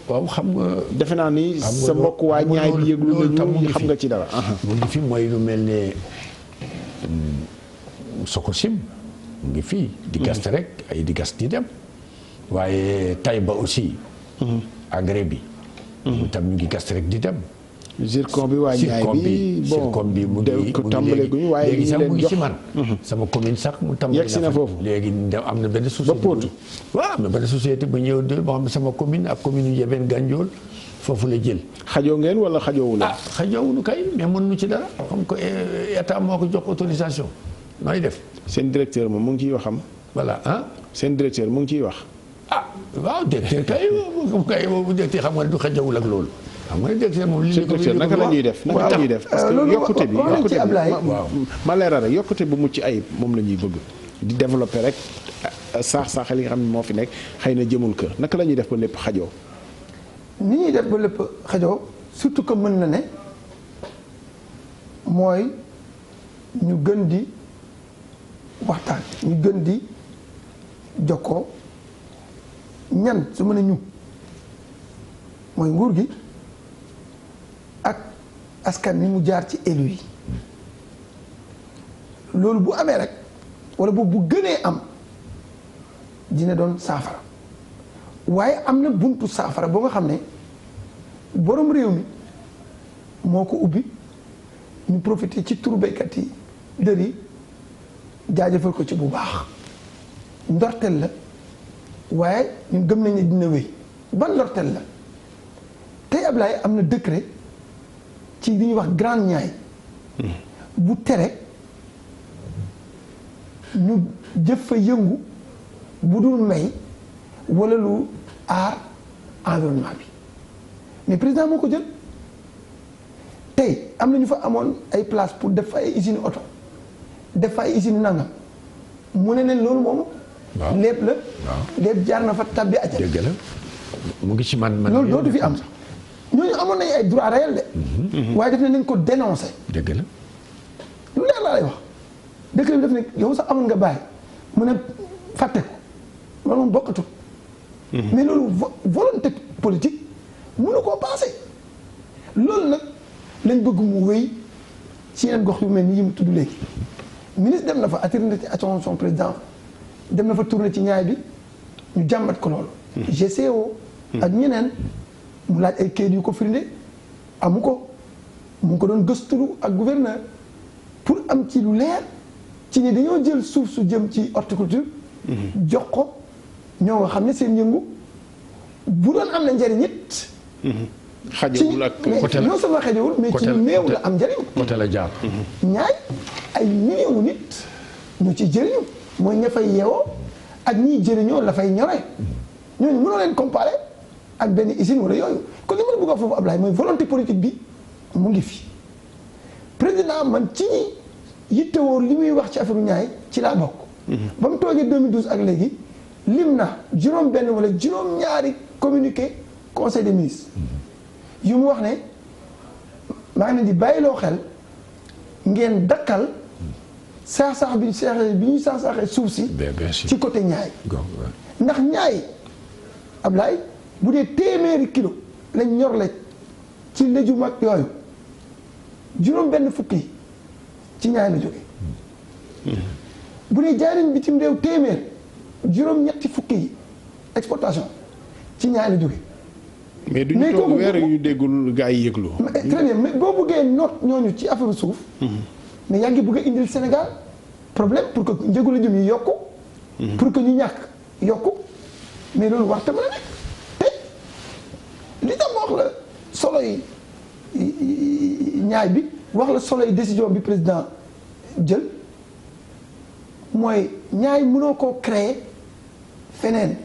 waaw xam nga defe naa ni sa mbokk waa ñaay bi yëglu nañu xam nga ci dara mu ngi fi mooy lu mel ne Sococim mu ngi fii di gas rek ay di gas di dem waaye Taïba aussi engrais bi mu tam ñu ngi gas rek di dem zircon bi waa ñaay bi zircon bi mu ngi tàmbale guñu waaye léegi sax mu ngi jox ci man sama commune sax mu tàmbale yegg si na foofu léegi am na benn société ba Potou waaw am na benn société bu ñëw de boo xam ne sama commune ak commune yu Yeben Gandiol foofu la jël xajoo ngeen wala xajoowu leen xajoowuñu kay mais mën nu ci dara xam ko état moo ko jox autorisation nooy def seen directeur moom mu ngi ciy waxam voilà seen directeur mu ngi ciy wax waaw directeur kay boobu directeur xam nga ne du xajawul ak loolu xam nga ne directeur moom li directeur naka la ñuy def naka la ñuy def parce que yokkute bi ma leeral rek yokkute bu mucc ayib moom la ñuy bëgg di développer rek saax-saaxal yi nga xam ne moo fi nekk xëy na jëmul kër naka la ñuy def ba lépp xajoo ni ñuy def ba lépp xajoo surtout que mën na ne mooy ñu gën di waxtaan ñu gën di jokkoo ñan su mën a ñu mooy nguur gi ak askan ni mu jaar ci élu yi loolu bu amee rek wala bu gënee am dina doon saafara waaye am na buntu saafara boo nga xam ne borom réew mi moo ko ubbi ñu profité ci turu béykat yi dër yi jaajëfal ko ci bu baax ndorteel la waaye ñun gëm nañ ne dina wéy ban ndorteel la tey Ablaye am na décret ci li ñuy wax Grande Niayes bu tere ñu jëf fa yëngu bu dul may wala lu aar environnement bi mais président moo ko jël tey am na ñu fa amoon ay place pour def fa ay usine oto def fa ay usine nangam mu ne leen loolu moom lépp la lépp jaar na fa tabbi aja dëgg la mu ngi ci man loolu dootu fi am sax ñooñu amoon nañu ay droit réel de waaye def nañ ko dénoncé dëgg la lu leer laa lay wax décret bi def ne yow sax amoon nga bàyyi mu ne fàtte ko loolu moom bokkatu mais loolu volonté politique mënu koo passé loolu nag lañ bëgg mu wéy ci yeneen gox yu mel ni yi mu tudd léegi ministre dem na fa attiré na ci attention son président dem na fa tourné ci ñaay bi ñu jàmbat ko loolu GCO ak ñeneen mu laaj ay kayit yu ko firnde amu ko mu ngi ko doon gëstulu ak gouverneur pour am ci lu leer ci ne dañoo jël suuf su jëm ci horticulture jox ko ñoo nga xam ne seen yëngu bu doon am na njëriñ it xajawul ak côté la non seulement xajawul mais ci néew la am njëriñ côté la jaar ñaay ay millions nit ñu ci jëriñu mooy ña fay yeewoo ak ñiy jëriñoo la fay ñoree ñooñu mënoo leen comparer ak benn usine wala yooyu kon li ma la bëgg a foofu Ablaye mooy volonté politique bi mu ngi fi président man ci ñi yittewoo li muy wax ci affaire ñaay ci laa bokk. ba mu toogee 2012 ak léegi lim na juróom benn wala juróom ñaari communiqué conseil des ministres yu mu wax ne maa ngi leen di bàyyiloo xel ngeen dakkal saax-saax bi ñuy saax-saaxee suuf si ci côté ñaay ndax ñaay Ablaye bu dee téeméeri kilo lañ ñor la ci légume ak yooyu juróom benn fukki ci ñaay la jóge bu dee jaay nañ bitim réew téeméer juróom ñetti fukki yi exportation ci ñaay la jóge mais du ñu toog weer yu déggul gaa yi yëglu très bien mais boo buggee noot ñooñu ci affaire suuf mais yaa ngi bëgg a indil Sénégal problème pour que njëgu la jëm yi yokku pour que ñu ñàkk yokku mais loolu war ta mën a nekk te li tax ma wax la solo yi ñaay bi wax la solo yi décision bi président jël mooy ñaay mënoo koo créer feneen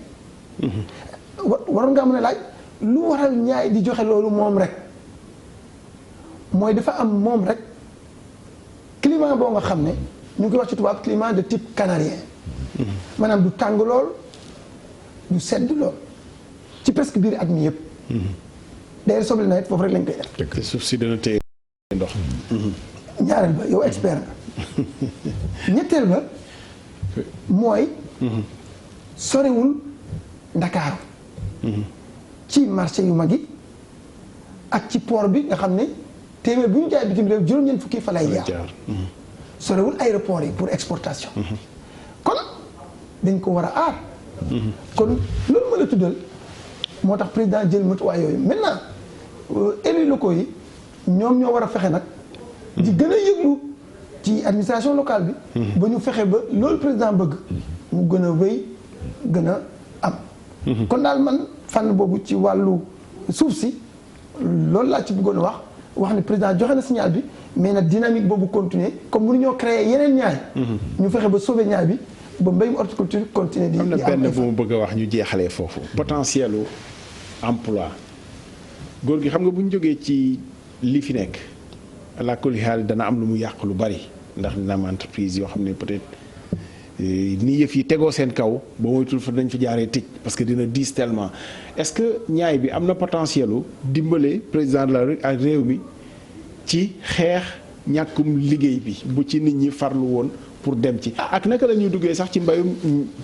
waroon ngaa mën a laaj lu waral ñaay di joxe loolu moom rek mooy dafa am moom rek climat boo nga xam ne ñu ngi koy wax ci tubaab climat de type canarien maanaam du tàng lool du sedd lool ci presque biir at mi yëpp d'ailleurs soble nawet foofu rek lañ koy def. te suuf si dana téye ndox. ñaareel ba yow expert nga ñetteel ba mooy sorewul Ndakaaru ci marché yu mag yi ak ci port bi nga xam ne téeméer bu ñu jaay bitim réew juróom-ñeent fukki fa lay jaar sorewul aéroport yi pour exportation kon dañ ko war a aar kon loolu ma la tuddal moo tax président jël matuwaay yooyu maintenant élus locaux yi ñoom ñoo war a fexe nag di gën a yëglu ci administration locale bi ba ñu fexe ba loolu président bëgg mu gën a wéy gën a am kon daal man fànn boobu ci wàllu suuf si loolu laa ci bëggoon a wax ne président joxe na signal bi mais nag dynamique boobu continuer comme mënu ñoo créer yeneen ñaay ñu fexe ba sauver ñaay bi ba mbéyum horticulture continuer di am na benn bu mu bëgg a wax ñu jeexalee foofu potentiel u emploi góor gi xam nga bu ñu jógee ci li fi nekk la xaal dana am lu mu yàq lu bari ndax dina am entreprise yoo xam ne peut-être ni yëf yi tegoo seen kaw ba moytul fa dañ fi jaaree tëj parce que dina diis tellement est-ce que ñaay bi am na potentiel u dimbale président de la République ak réew mi ci xeex ñàkkum liggéey bi bu ci nit ñi farlu woon pour dem ci ak naka la ñuy duggee sax ci mbayum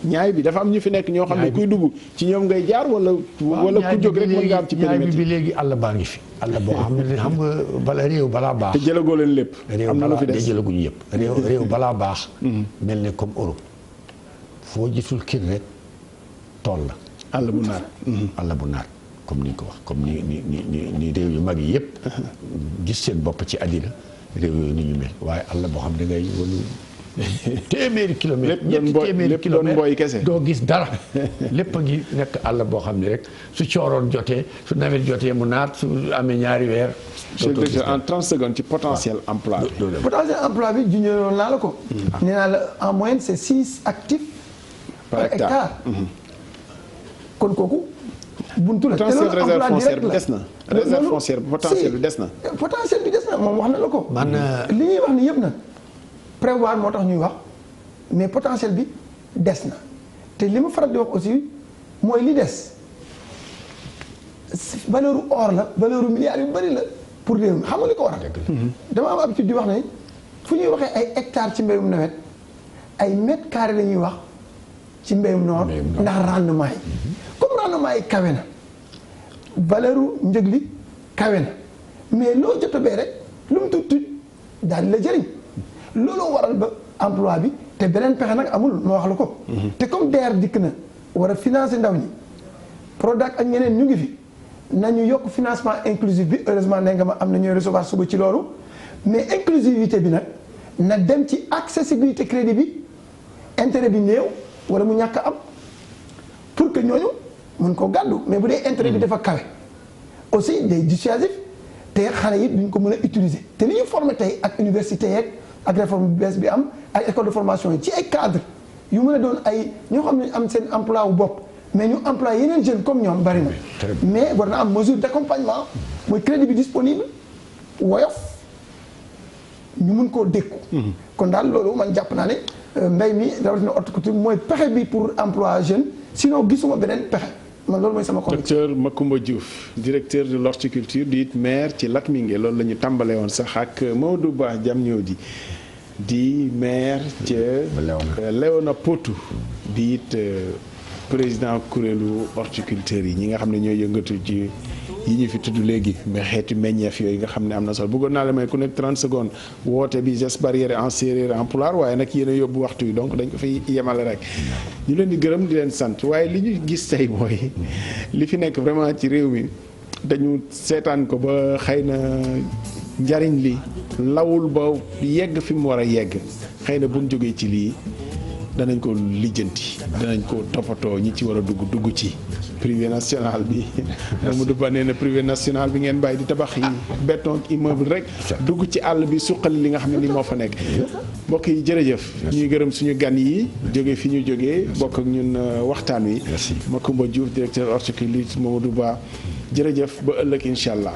ñaay bi dafa am ñu fi nekk ñoo xam ne kuy dugg ci ñoom ngay jaar wala ku jóg rek mën nga am ci périmètre ñaay bi léegi àll baa ngi fi àll boo xam ne xam nga bala réew balaa baax te jëlagoo leen lépp am na lu fi des jëlaguñu yëpp réew balaa baax mel ne comme Europe foo gisul kër rek tool la àll bu naat àll bu naat comme ni ñu ko wax comme ni réew yu mag yi yëpp gis seen bopp ci àddina réew yooyu ni ñu mel waaye àll boo xam ne ngay walu téeméeri kilomètre ñetti téeméeri kilomètre doo gis dara lépp a ngi nekk àll boo xam ne rek su cooroon jotee su nawet jotee mu naat su amee ñaari weer. en 30 secondes ci potentiel emploi bi. potentiel emploi bi junjoon naa la ko. nee naa la en moyenne c'est 6 actifs par hectare. kon kooku buntu la. potentiel réserve foncière bi des na. réserve foncière bi potentiel bi des na. potentiel bi des na moom wax na la ko. li ñuy wax ni yëpp nag. prévoir moo tax ñuy wax mais potentiel bi des na te li ma faral di wax aussi mooy li des valeur or la valeur milliards yu bëri la pour réew mi xam nga li ko waral. dama am habitude di wax ne fu ñuy waxee ay hectares ci mbéyum nawet ay mètres carrés la ñuy wax ci mbéyum noor ndax rendement yi comme rendement yi kawe na valeur njëg li kawe na mais loo jot a bee rek lu mu tuut daal di la jëriñ. looloo waral ba emploi bi te beneen pexe nag amul ma wax la ko. te comme DER dikk na war a financer ndaw ñi Prodac ak ñeneen ñu ngi fi nañu yokk financement inclusif bi heureusement nee nga ma am na ñooy recevoir suba ci loolu mais inclusivité bi nag na dem ci accessibilité crédit bi intérêt bi néew wala mu ñàkk am pour que ñooñu mën ko gàddu mais bu dee intérêt bi dafa kawe aussi day dissuasif te xale yi duñ ko mën a utiliser te li ñu formé tey ak université yeeg. ak réforme bu bees bi am ay école de formation yi ci ay cadre yu mën a doon ay ñoo xam ne am seen emploi wu bopp mais ñu emploi yeneen jeunes comme ñoom bari na mais war na am mesure d'accompagnement mooy crédit bi disponible woyof ñu mun koo dékku kon daal loolu man jàpp naa ne mbay mi rawatina horticulture mooy pexe bi pour emploi jeune sinon gisuma beneen pexe man loolu mooy sama conviction. docteur Macoumba Diouf directeur de l'horticulture di it maire ci Latmingué loolu la ñu tàmbale woon sax ak Maodo Ba Diamniodi di maire ca Léona Potou di it président kuréelu horticulteurs yi ñi nga xam ne ñooy yëngatu ci yi ñu fi tudd léegi mais xeeti meññeef yooyu nga xam ne am na solo bëggoon naa la may ku nekk 30 secondes woote bi geste barrière en séeréer en pulaar waaye nag yéen a yóbbu waxtu yi donc dañ ko fay yemale rek ñu leen di gërëm di leen sant waaye li ñu gis tey mooy li fi nekk vraiment ci réew mi dañu seetaan ko ba xëy na njariñ li lawul ba yegg fi mu war a yegg xëy na bu ñu jógee ci lii danañ ko lijjanti danañ ko toppatoo ñi ci war a dugg ci privé national bi Mamadou Ba nee na privé national bi ngeen bàyyi di tabax yi béton immeuble rek dugg ci àll bi suqali li nga xam ne ni moo fa nekk mbokk yi jërëjëf ñuy gërëm suñu gan yi jóge fi ñu jógee bokk ak ñun waxtaan wi Macoumba Diouf directeur horticulture Mamadou Ba jërëjëf ba ëllëg incha allah